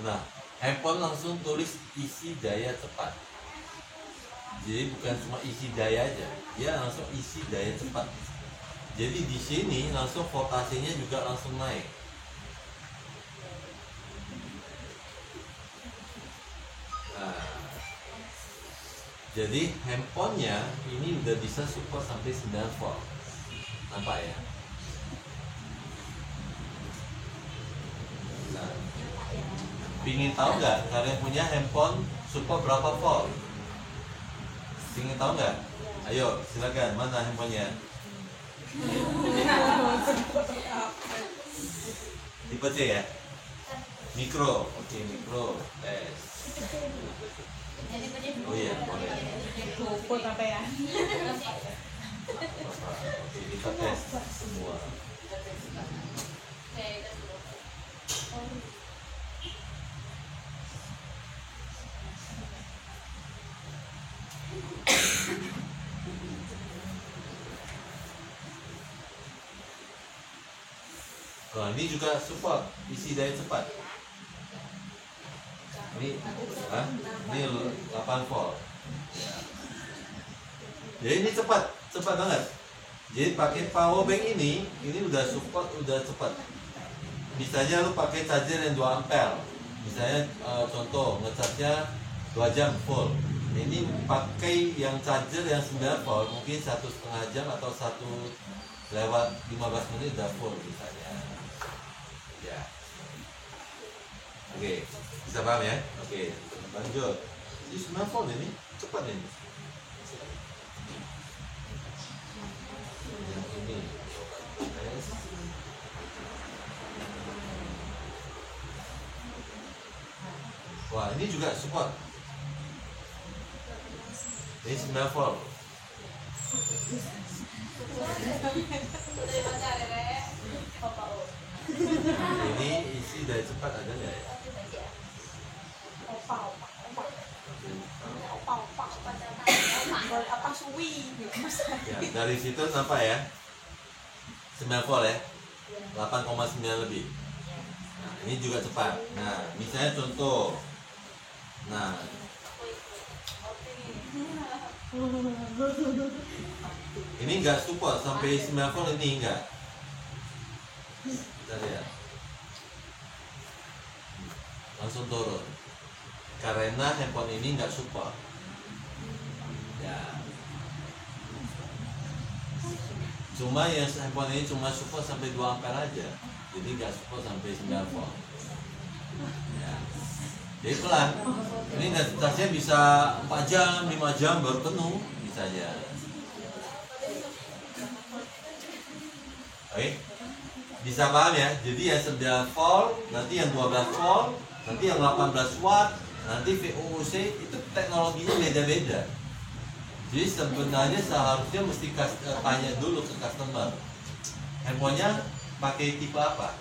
Nah, handphone langsung tulis isi daya cepat. Jadi bukan cuma isi daya aja, dia langsung isi daya cepat. Jadi di sini langsung voltasenya juga langsung naik. Nah, jadi handphonenya ini udah bisa support sampai 9 volt. Nampak ya? Nah, pingin tahu nggak kalian punya handphone support berapa volt? Pingin tahu nggak? Ayo silakan, mana handphonenya? Tipe C ya? Mikro, oke mikro, tes. Oh iya, boleh. Luput apa ya? Oke, kita tes semua. Nah, ini juga support isi daya cepat. Ini 8 volt. Ya. Jadi ini cepat banget. Jadi pakai power bank ini udah support, udah cepat. Misalnya lu pakai charger yang 2 ampere, misalnya contoh ngecharge-nya 2 jam full. Ini pakai yang charger yang 9 volt, mungkin 1,5 jam atau 1/15 menit udah full misalnya. Ya. Oke, bisa paham ya? Oke, lanjut. Ini 9 volt ini cepat ini. Yang ini. Wah, ini juga support. Ini 9 volt. Ini isi dari cepat ada nggak ya? Apa suwi? Ya, dari situ sampai ya 9 volt ya, 8,9 lebih. Nah, ini juga cepat. Nah, misalnya contoh. Nah, ini enggak support sampai 9 volt, ini enggak. Kita lihat. Langsung turun. Karena handphone ini enggak support. Ya. Cuma yang handphone ini cuma support sampai 2 ampere aja. Jadi enggak support sampai 9 volt. Ya. Jadi pelan. Ini intensitasnya bisa 4 jam, 5 jam baru penuh misalnya. Oke. Bisa paham ya? Jadi yang 9 volt, nanti yang 12 volt, nanti yang 18 watt, nanti VOC itu teknologinya beda-beda. Jadi sebenarnya seharusnya mesti tanya dulu ke customer, handphonenya pakai tipe apa.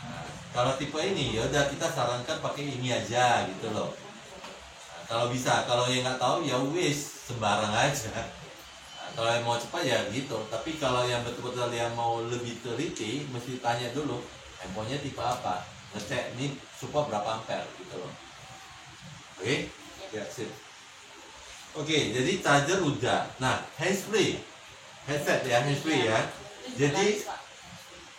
Nah, kalau tipe ini ya udah kita sarankan pakai ini aja gitu loh. Nah, kalau bisa, kalau yang nggak tahu ya wis sembarang aja. Nah, kalau yang mau cepat ya gitu. Tapi kalau yang betul-betul yang mau lebih teliti, mesti tanya dulu handphonenya tipe apa. Ngecek ini support berapa ampere gitu loh. Oke, ya sip. Oke, jadi charger udah. Nah, handsfree, headset ya, handsfree ya. Jadi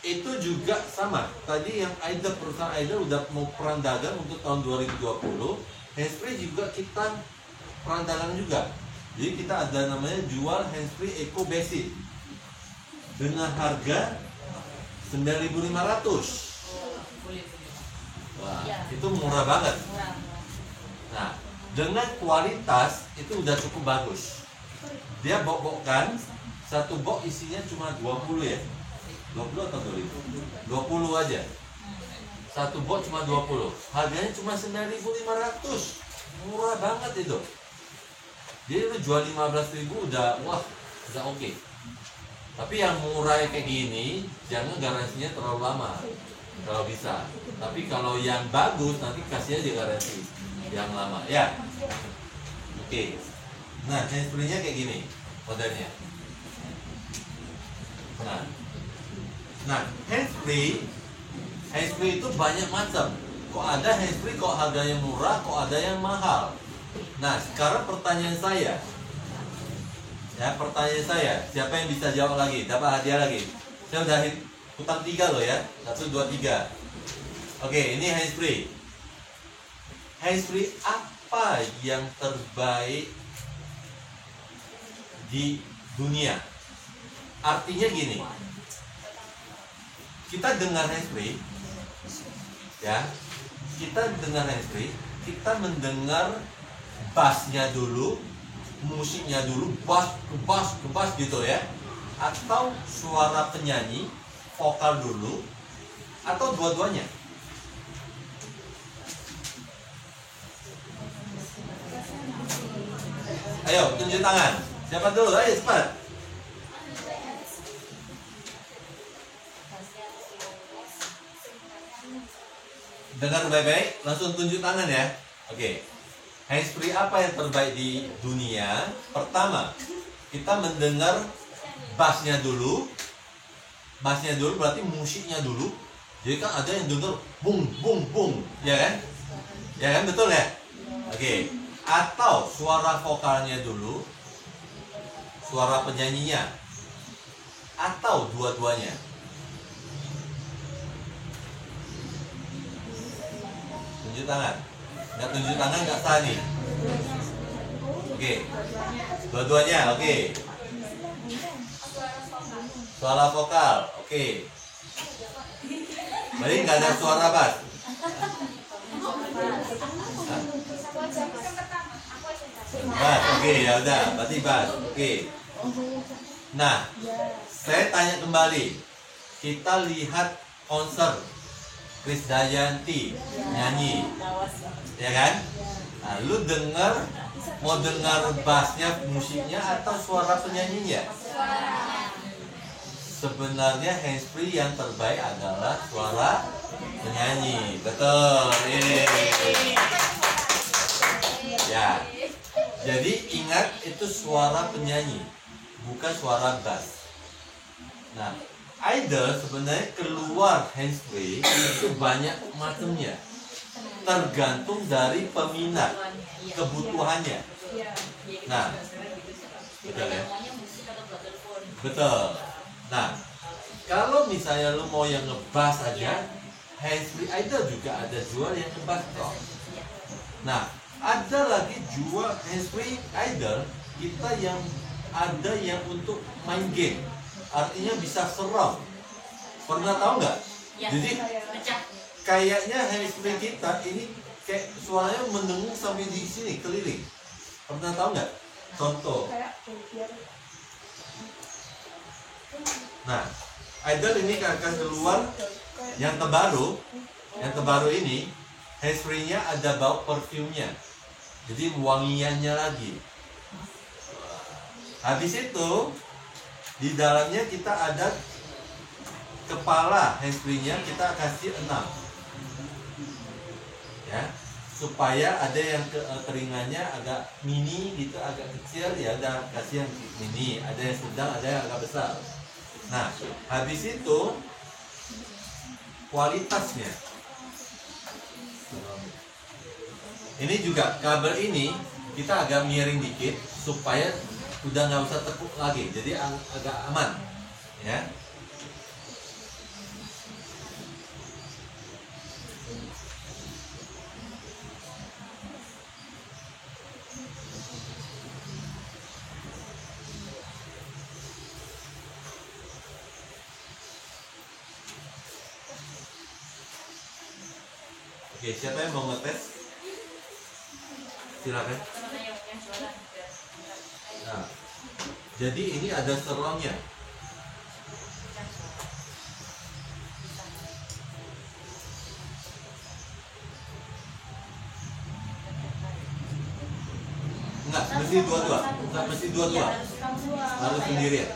itu juga sama. Tadi yang perusahaan Aider udah mau perang dagang untuk tahun 2020. Handsfree juga kita perang dagang juga. Jadi kita ada namanya jual handsfree Eco Basic dengan harga 9.500. Wah, itu murah banget. Nah, dengan kualitas itu udah cukup bagus. Dia bok-bokkan, satu box isinya cuma 20 ya. 20 atau 2000? 20 aja. Satu box cuma 20. Harganya cuma 9.500. Murah banget itu. Jadi lu jual 15.000 udah wah, udah oke. Tapi yang murah kayak gini, jangan garansinya terlalu lama. Kalau bisa. Tapi kalau yang bagus nanti kasih aja garansi yang lama ya. Oke. Nah, handsfree-nya kayak gini modelnya. Nah, handsfree itu banyak macam. Kok ada handsfree kok harganya murah, kok ada yang mahal. Nah, sekarang pertanyaan saya. Ya, siapa yang bisa jawab lagi? Dapat hadiah lagi. Saya udah utang 3 loh ya. 1, 2, 3. Oke, ini handsfree. Handsfree apa yang terbaik di dunia? Artinya gini, kita dengar handsfree, ya, kita mendengar bassnya dulu, musiknya dulu, bass gitu ya, atau suara penyanyi, vokal dulu, atau dua-duanya. Ayo, tunjuk tangan. Siapa dulu? Ayo, cepat. Dengar baik-baik, langsung tunjuk tangan ya. Oke. Handsfree apa yang terbaik di dunia? Pertama, kita mendengar bassnya dulu. Bassnya dulu berarti musiknya dulu. Jadi kan ada yang dengar bung, ya kan? Ya kan, betul ya? Oke. Atau suara vokalnya dulu, suara penyanyinya, atau dua-duanya? Tunjuk tangan. Nggak tunjuk tangan nggak sah nih. Oke. Dua-duanya, oke. Suara vokal, oke. Berarti nggak ada suara bass. Hah? Bass, oke, ya udah. Berarti bass, oke. Nah, saya tanya kembali. Kita lihat konser Krisdayanti nyanyi, ya kan? Nah, lu mau dengar bassnya, musiknya, atau suara penyanyinya? Sebenarnya handsfree yang terbaik adalah suara penyanyi, betul. Ya, jadi ingat itu suara penyanyi, bukan suara bass. Nah, idol sebenarnya keluar handsfree itu banyak macamnya, tergantung dari peminat, kebutuhannya. Nah, betul ya? Betul. Nah, kalau misalnya lu mau yang ngebass aja, handsfree idol juga ada jual yang ngebass kok. Nah, ada lagi jual handsfree idol kita yang ada yang untuk main game, artinya bisa surround. Pernah tahu nggak? Jadi kayaknya handsfree kita ini kayak suaranya mendengung sampai di sini keliling. Pernah tahu nggak? Contoh. Nah, idol ini akan keluar yang terbaru. Yang terbaru ini handsfree-nya ada bau parfumnya, jadi wangiannya lagi. Habis itu di dalamnya kita ada kepala handsfree-nya, kita kasih 6 ya, supaya ada yang teringanya agak mini gitu, agak kecil, ya udah kasih yang mini, ada yang sedang, ada yang agak besar. Nah, habis itu kualitasnya. Ini juga kabel ini kita agak miring dikit supaya udah nggak usah tekuk lagi, jadi agak aman, ya. Oke, siapa yang mau ngetes? Silakan. Nah, jadi ini ada surroundnya. Enggak, mesti dua-dua. Enggak, mesti dua-dua. Harus sendirian.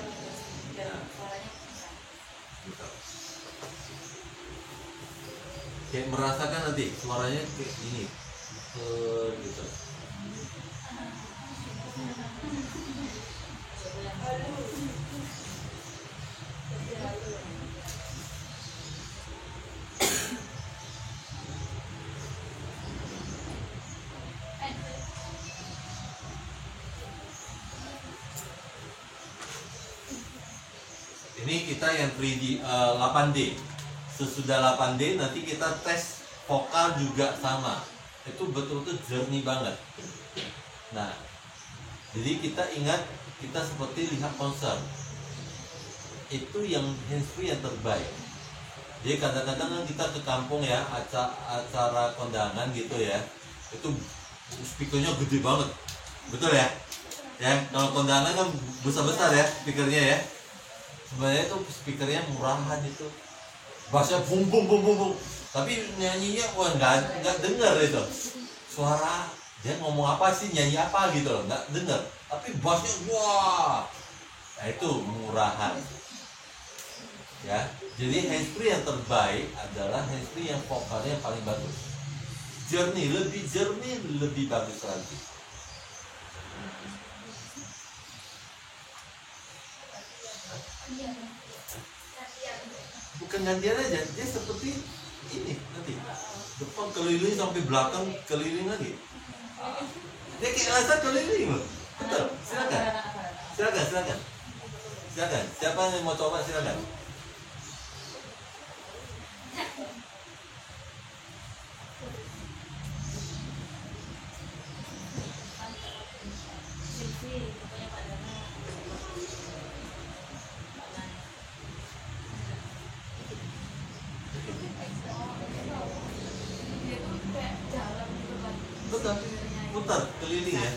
Kayak merasakan nanti suaranya kayak gini, gitu. Ini kita yang 3D, 8D. Sesudah 8D nanti kita tes vokal juga sama. Itu betul-betul jernih banget. Nah, jadi kita ingat, kita seperti lihat konser. Itu yang handsfree yang terbaik. Jadi kadang-kadang kan kita ke kampung ya, acara kondangan gitu ya, itu speakernya gede banget, betul ya? Ya, kalau kondangan kan besar-besar ya speakernya ya. Sebenarnya itu speakernya murahan itu, bassnya bum bum bum bum bum, tapi nyanyinya wah nggak dengar itu suara dia ngomong apa sih, nyanyi apa gitu loh, nggak dengar, tapi bassnya wah, nah itu murahan ya. Jadi handsfree yang terbaik adalah handsfree yang vokalnya yang paling bagus, jernih, lebih bagus lagi. Bukan gantian aja, dia seperti ini nanti depan keliling sampai belakang keliling lagi. Dia kayak rasa keliling loh. Betul, silakan. Silakan. Siapa yang mau coba silakan. Sisi, pokoknya Pak Dana. Pak Dana. Dia tuh kayak jalan gitu kan. Betul. Putar keliling ya.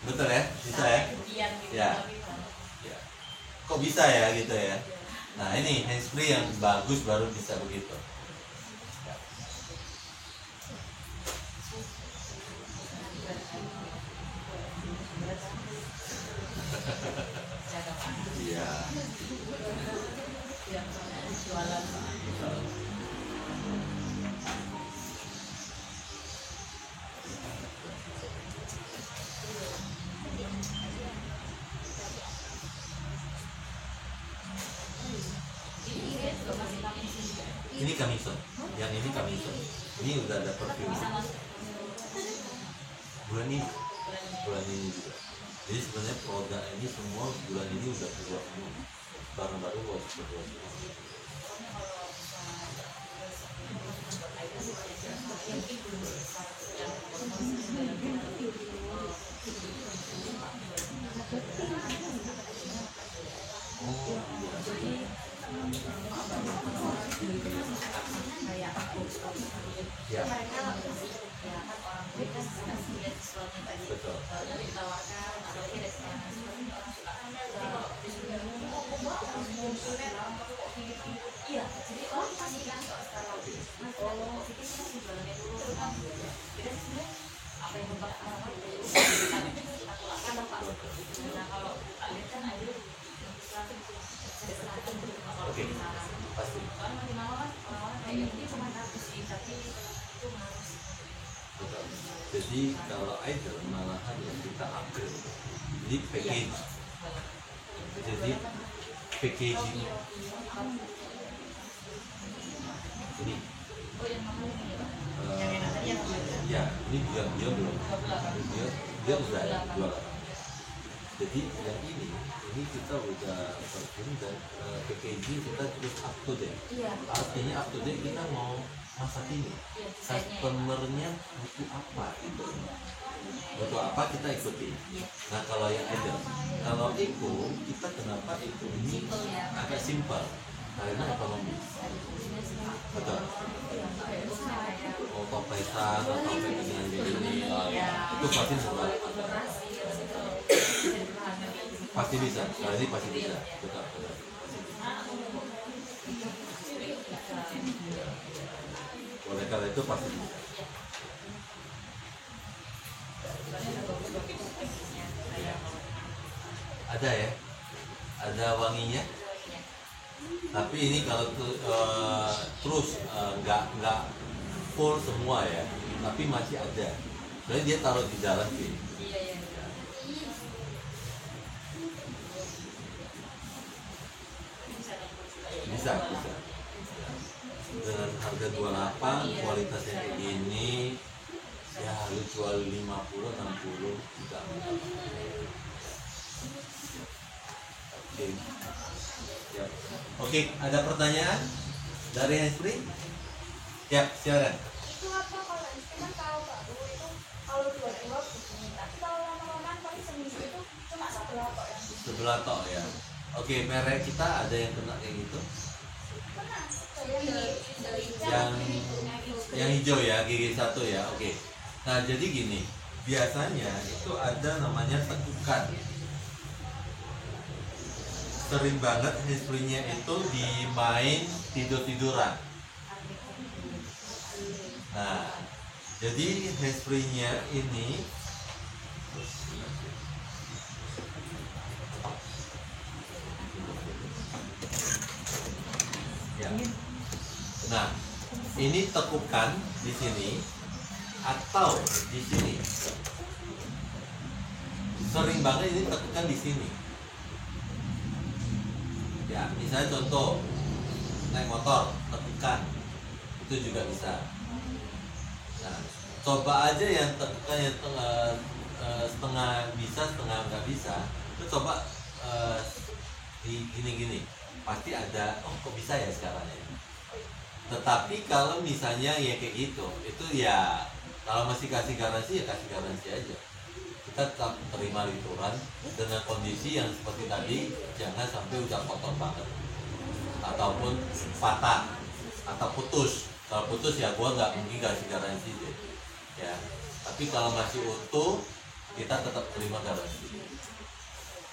Betul ya? Bisa ya? Kemudian gitu, Ya. tapi Pak. Ya. Kok bisa ya gitu ya? Nah ini handsfree yang bagus baru bisa begitu. Jaga Pak. Iya. Yang jualan Pak. Ini juga masih kami di sini. Ini Kamison. Yang ini Kamison. Ini udah ada perfume. Bisa masuk. Bulan ini juga. Jadi sebenarnya produk ini semua bulan ini udah keluar semua. Barang baru harus keluar semua. Oh, iya. Ya, Mereka ya kan orang tua kan kasih lihat sesuatu tadi. betul. Lalu ditawarkan atau ada sekarang seperti itu orang suka kan kalau disuruh iya jadi orang pasti kan kalau sekarang mas kalau pikir sih masih jualannya dulu kan kita sebenarnya apa yang membuat orang aku lakukan apa nah kalau lihat kan ada Oke, pasti. kan makin lama kan orang-orang kayak ini cuma habis sih tapi itu harus Betul. Jadi kalau idol malahan yang kita upgrade. Jadi package. Jadi packaging ini oh yang mahal ini ya Pak eh, yang enak tadi yang ya ini dia belum dia udah jual. Jadi yang ini kita udah perfume dan packaging kita terus up to date. iya Artinya up to date kita mau masa kini. iya desainnya Customernya butuh apa itu? Butuh apa kita ikuti. Nah kalau yang idol, kalau Eco kita kenapa Eco ini simple ya agak simpel karena ekonomis. Betul. Oh topesan atau topeng dengan ini itu pasti sebuah pasti bisa. Kali ini pasti bisa. Betul. Oleh karena itu pasti bisa. Ada ya, ada wanginya. Tapi ini kalau terus nggak full semua ya, tapi masih ada. Soalnya dia taruh di dalam sih. iya iya Bisa. Dengan harga 28, kualitasnya kayak gini, ya lu jual 50, 60 juga. Oke. Ya. Oke, ada pertanyaan dari Handsfree? Ya, silakan. Itu apa kalau istilah kalau baru itu kalau 2 begini, tapi kalau lama-lama paling seminggu itu cuma sebelah kok yang Sebelah tok ya. Oke, merek kita ada yang kena kayak gitu. pernah dari Yang hijau ya, GG1 ya. Oke. Nah, jadi gini, biasanya itu ada namanya tekukan. Sering banget Handsfree-nya itu dimain tidur-tiduran. Nah, jadi Handsfree-nya ini ya. Nah, ini tekukan di sini atau di sini. Sering banget ini tekukan di sini. Ya, misalnya contoh naik motor, tekukan itu juga bisa. Nah, coba aja yang tekukan yang setengah bisa, setengah nggak bisa. Itu coba gini-gini pasti ada, oh kok bisa ya sekarang ya. Tetapi kalau misalnya ya kayak gitu, itu ya kalau masih kasih garansi ya kasih garansi aja. Kita tetap terima lituran dengan kondisi yang seperti tadi, jangan sampai udah kotor banget ataupun patah atau putus. Kalau putus ya gua nggak mungkin kasih garansi deh ya. Tapi kalau masih utuh kita tetap terima garansi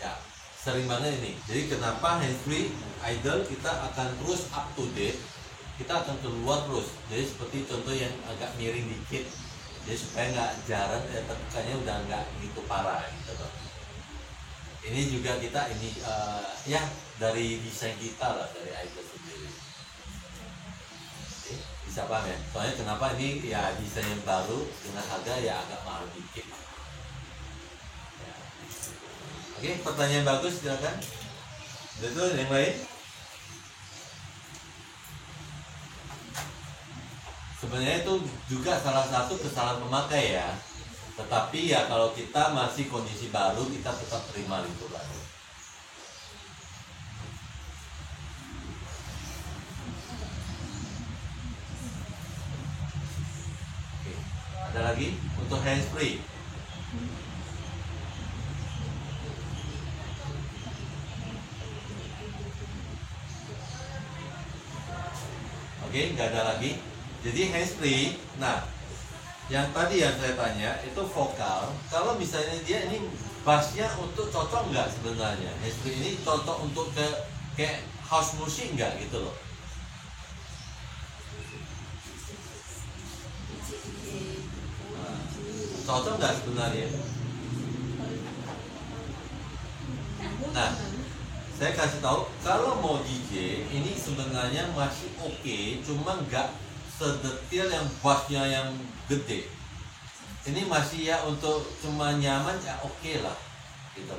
ya. Sering banget ini, jadi kenapa hands-free idle kita akan terus up to date, kita akan keluar terus. Jadi seperti contoh yang agak miring dikit, jadi supaya nggak jarang tekannya udah nggak gitu parah gitu loh. Ini juga kita ini ya dari desain kita lah, dari idle sendiri. Oke, bisa paham ya? Soalnya kenapa ini ya desain yang baru dengan harga ya agak mahal dikit. Ya. Oke, pertanyaan bagus, silakan. Betul, yang lain? Sebenarnya itu juga salah satu kesalahan pemakai ya. Tetapi ya kalau kita masih kondisi baru, kita tetap terima lituran. Oke, ada lagi untuk hands free. Oke, nggak ada lagi. Jadi hands free. Nah, yang tadi yang saya tanya itu vokal. Kalau misalnya dia ini bassnya untuk cocok nggak sebenarnya? Hands free ini cocok untuk kayak house musik nggak gitu loh? Nah, cocok nggak sebenarnya? Nah, saya kasih tahu kalau mau DJ ini sebenarnya masih oke, cuma nggak sedetil yang bassnya yang gede. Ini masih ya untuk cuma nyaman ya oke lah gitu.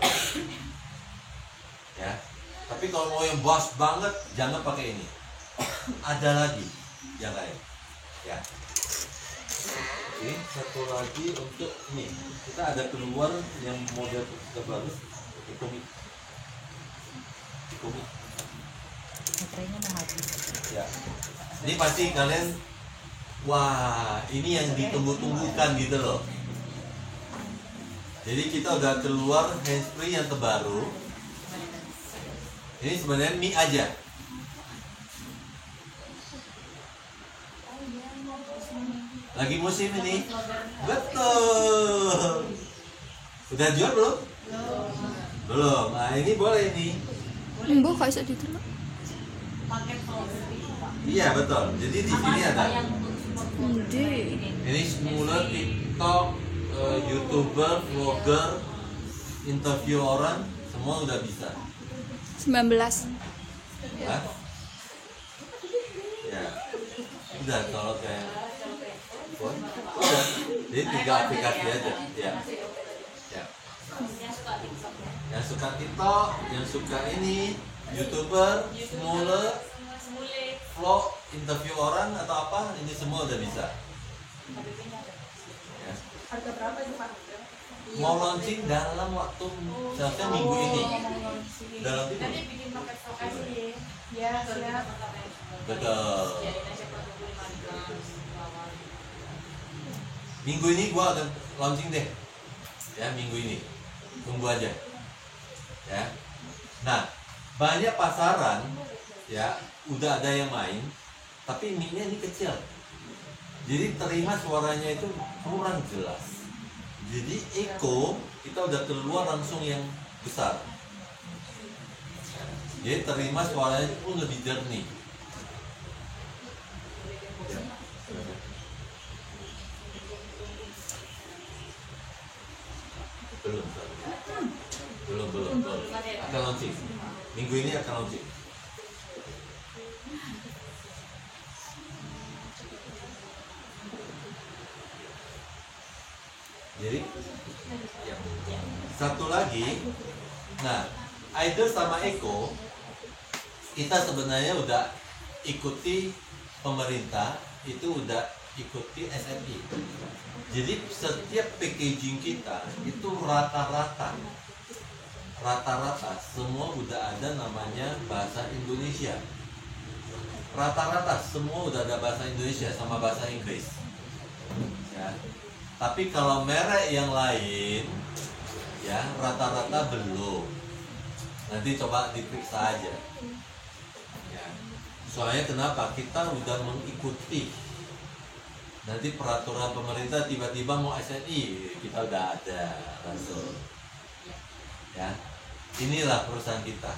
Ya. Tapi kalau mau yang bass banget jangan pakai ini. Ada lagi yang lain. Ya. Oke, satu lagi untuk ini. Kita ada keluar yang model terbaru. Ikomi. Baterainya mau habis. Ya. Ini pasti kalian, wah ini yang ditunggu-tunggukan gitu loh. Jadi kita udah keluar handsfree yang terbaru. Ini sebenarnya Mi aja. Lagi musim ini. Betul. Udah jual belum? Belum. Nah ini boleh nih. Mbok kok iso ditelok? Paket free, Pak. Iya betul. Jadi di sini ada. Yang untuk support Endi? Ini semula TikTok, YouTuber, vlogger, interview orang, semua udah bisa. 19. Hah? Ya. Udah kalau kayak udah. Jadi 3 aplikasi aja. Ya. Ya. yang suka TikTok ya. Yang suka TikTok, yang suka ini, YouTuber, semula, Semule. vlog, interview orang atau apa, ini semua udah bisa. Ya. Harga berapa itu Pak? Mau launching dalam waktu seharusnya minggu ini. Dalam minggu. Nanti bikin paket lokasi Ya, siap. Betul. jadi siapa 25 Minggu ini gua akan launching deh. Ya, minggu ini. Tunggu aja. Ya. Nah, banyak pasaran ya udah ada yang main, tapi mic-nya ini kecil. Jadi terima suaranya itu kurang jelas. Jadi echo kita udah keluar langsung yang besar. Jadi terima suaranya pun lebih jernih. Ya. Belum. Akan launching. Minggu ini akan launching. Jadi satu lagi, nah Idol sama Eko kita sebenarnya udah ikuti pemerintah, itu udah ikuti SMI. Jadi setiap packaging kita itu rata-rata rata-rata semua udah ada namanya bahasa Indonesia. Rata-rata semua udah ada bahasa Indonesia sama bahasa Inggris. Ya. Tapi kalau merek yang lain, ya rata-rata belum. Nanti coba diperiksa aja. Ya. Soalnya kenapa? Kita udah mengikuti. Nanti peraturan pemerintah tiba-tiba mau SNI, kita udah ada langsung. Ya, inilah perusahaan kita.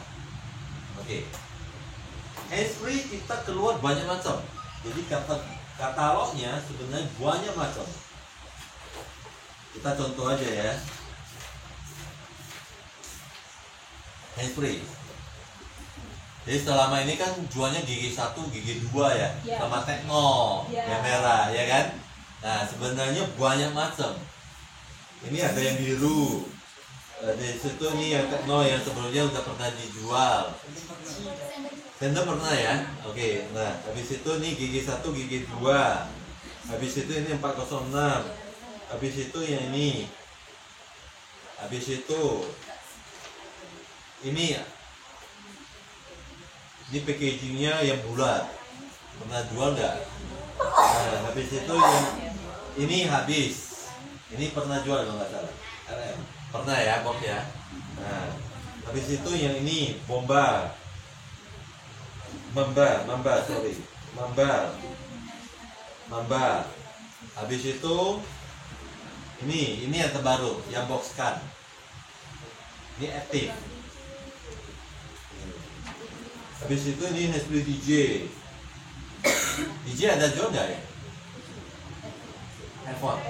Oke. Hands-free kita keluar banyak macam. Jadi katalognya sebenarnya banyak macam. Kita contoh aja ya. Hands-free. Jadi selama ini kan jualnya gigi 1, gigi 2 ya, Ya. sama Tekno, Ya. yang merah ya kan. Nah sebenarnya banyak macam. Ini ada yang biru. Di situ nih yang Tekno yang sebelumnya udah pernah dijual. Sender pernah ya? Oke, nah habis itu nih gigi 1, gigi 2. Habis itu ini 406. Habis itu yang ini. Habis itu ini packagingnya yang bulat. Pernah jual nggak? Nah, habis itu yang ini habis. Ini pernah jual kalau nggak salah. RM. Pernah ya, Bob ya. Nah, habis itu yang ini Mamba, sorry, Mamba. Habis itu ini yang terbaru, yang box kan. Ini aktif. Habis itu ini Hasbro DJ. DJ ada jual nggak ya? Handphone.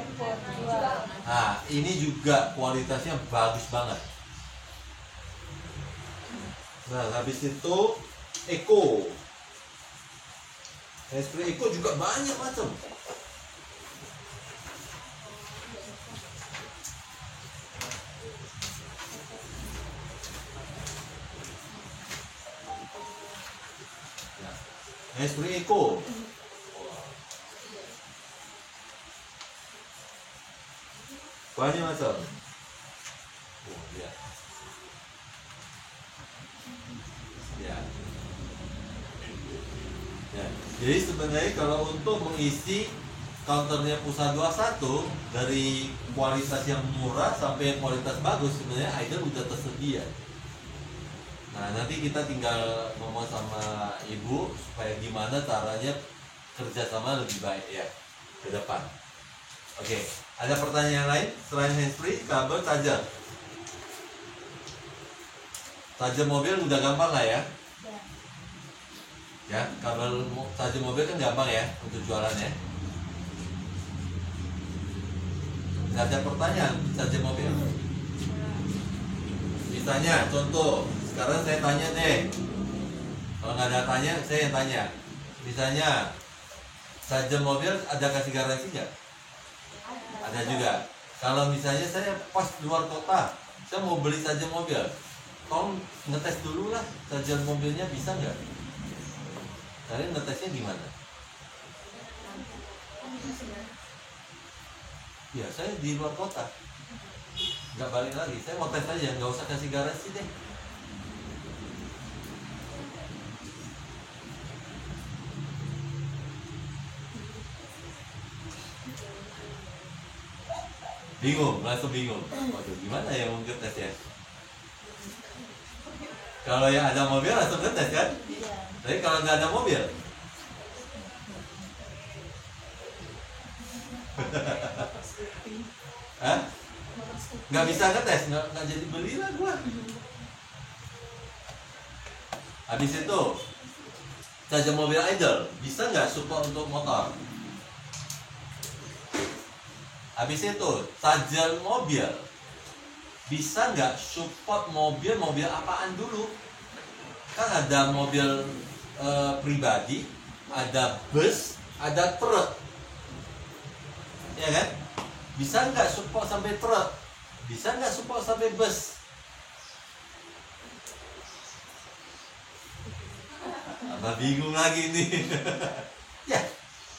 Nah, ini juga kualitasnya bagus banget. Nah, habis itu Eko. Hasbro Eko juga banyak macam. Hasbro Eko. Banyak macam. Oh, ya. Ya. Ya. Jadi sebenarnya kalau untuk mengisi counternya Pusat 21 dari kualitas yang murah sampai kualitas bagus sebenarnya Idol udah tersedia. Nah nanti kita tinggal ngomong sama ibu supaya gimana caranya kerjasama lebih baik ya ke depan. Oke, ada pertanyaan lain selain handsfree, kabel, charger? Charger mobil udah gampang lah ya. Ya, kabel charger mobil kan gampang ya untuk jualan ya. Nggak ada pertanyaan charger mobil. Misalnya contoh, sekarang saya tanya deh. Kalau nggak ada tanya, saya yang tanya. Misalnya charger mobil ada kasih garansi nggak? Ada juga. Kalau misalnya saya pas luar kota, saya mau beli charger mobil, tolong ngetes dulu lah charger mobilnya bisa nggak? Kalian ngetesnya gimana? Ya saya di luar kota, nggak balik lagi. Saya mau tes aja, nggak usah kasih garansi deh. Bingung, langsung bingung. Waduh, gimana ya mau ngetes ya? Kalau yang ada mobil langsung ngetes kan? Tapi kalau nggak ada mobil, hah? Nggak bisa ngetes, nggak jadi beli lah gua. Habis itu, charger mobil Idol bisa nggak support untuk motor? Habis itu, charger mobil bisa nggak support mobil apaan dulu? Kan ada mobil pribadi, ada bus, ada truk, ya kan? Bisa nggak support sampai truk? Bisa nggak support sampai bus? Apa bingung lagi nih? Ya,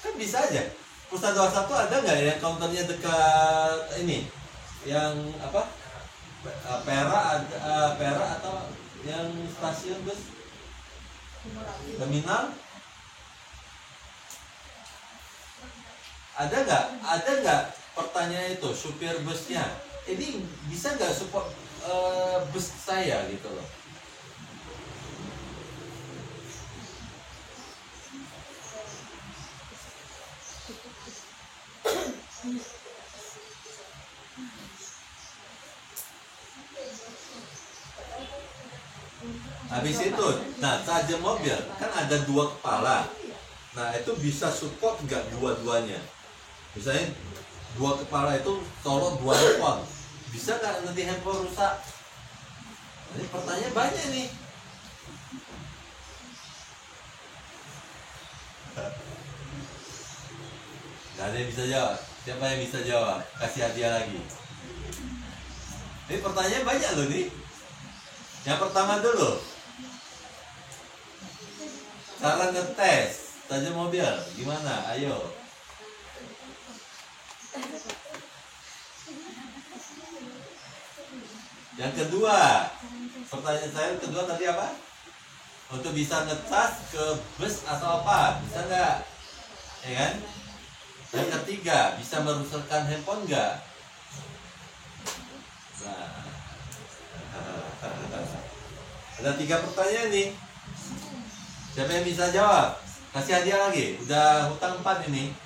kan bisa aja. Pusat 21 ada nggak ya counternya dekat ini? Yang apa? Perak atau yang stasiun bus terminal? Ada nggak pertanyaan itu supir busnya ini bisa nggak support bus saya gitu loh. Habis itu, nah charger mobil kan ada 2 kepala. Nah itu bisa support nggak dua-duanya? Misalnya 2 kepala itu colok 2 handphone, bisa nggak nanti handphone rusak? Ini pertanyaan banyak nih. Nggak ada yang bisa jawab. Siapa yang bisa jawab? Kasih hadiah lagi. Ini pertanyaan banyak loh nih. Yang pertama dulu, cara ngetes charger mobil gimana? Ayo. Yang kedua, pertanyaan saya kedua tadi apa? Untuk bisa ngecas ke bus atau apa? Bisa nggak? Ya kan? Yang ketiga, bisa merusakkan handphone nggak? Nah, ada 3 pertanyaan nih. Siapa yang bisa jawab? Kasih hadiah lagi. Udah hutang 4 ini.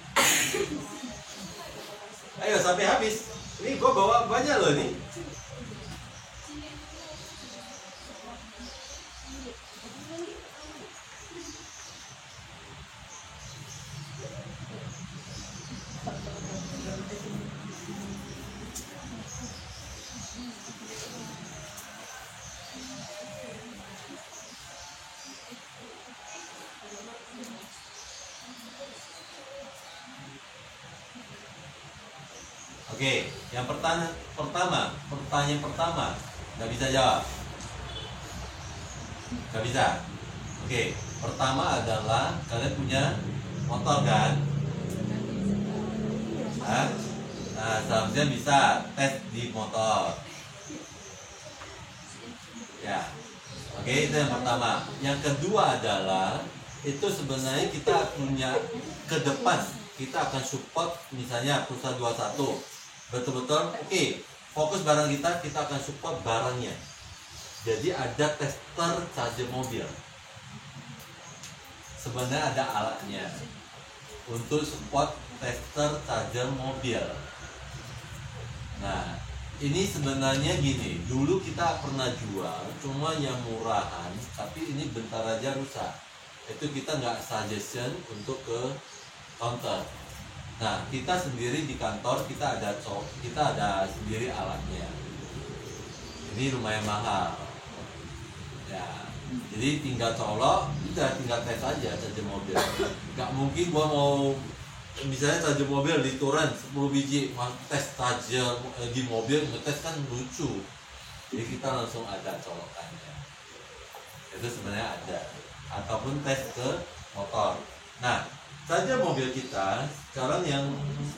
Ayo sampai habis. Ini gue bawa banyak loh nih. Oke, yang pertanyaan pertama nggak bisa jawab, nggak bisa. Oke, pertama adalah kalian punya motor kan? Hah? Nah, seharusnya bisa tes di motor. Ya, oke itu yang pertama. Yang kedua adalah itu sebenarnya kita punya ke depan kita akan support misalnya Pulsa 21. Betul-betul oke, fokus barang kita akan support barangnya. Jadi ada tester charger mobil. Sebenarnya ada alatnya untuk support tester charger mobil. Nah, ini sebenarnya gini, dulu kita pernah jual, cuma yang murahan, tapi ini bentar aja rusak. Itu kita nggak suggestion untuk ke counter. Nah, kita sendiri di kantor kita ada sendiri alatnya. Ini lumayan mahal. Ya, jadi tinggal colok, tinggal tes aja charger mobil. Nggak mungkin gua mau misalnya charger mobil di Turan 10 biji, tes charger di mobil ngetes kan lucu. Jadi kita langsung ada colokannya. Itu sebenarnya ada. Ataupun tes ke motor. Nah, charger mobil kita sekarang yang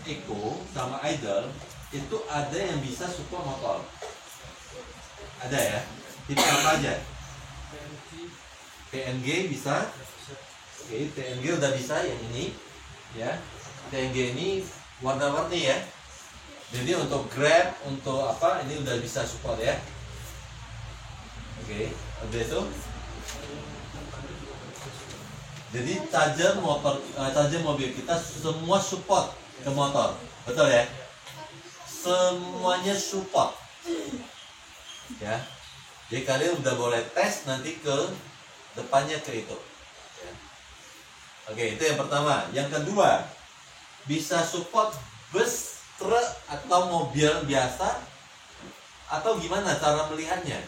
Eco sama Idle itu ada yang bisa support motor. Ada ya? Tipe apa aja? TNG bisa. Oke, TNG udah bisa yang ini ya. TNG ini warna-warni ya. Jadi untuk Grab, untuk apa ini udah bisa support ya. Oke, udah itu. Jadi charger mobil kita semua support ke motor, betul ya? Semuanya support, ya. Jadi kalian udah boleh tes nanti ke depannya ke itu. Ya. Oke, itu yang pertama. Yang kedua, bisa support bus, truk atau mobil biasa, atau gimana cara melihatnya?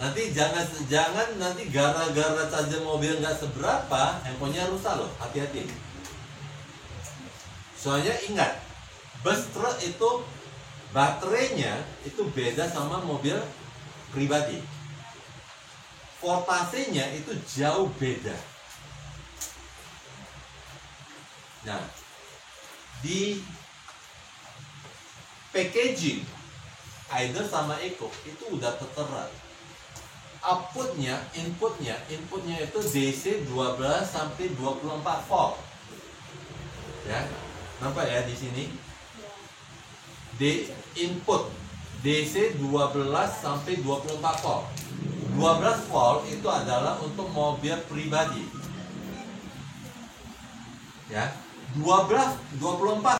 Nanti jangan nanti gara-gara charger mobil nggak seberapa, handphonenya rusak loh, hati-hati. Soalnya ingat, bus truk itu baterainya itu beda sama mobil pribadi. Voltasenya itu jauh beda. Nah, di packaging Aider sama Eko itu udah tertera. Inputnya itu DC 12 sampai 24 volt. Ya, nampak ya di sini? Input DC 12 sampai 24 volt. 12 volt itu adalah untuk mobil pribadi. Ya, 24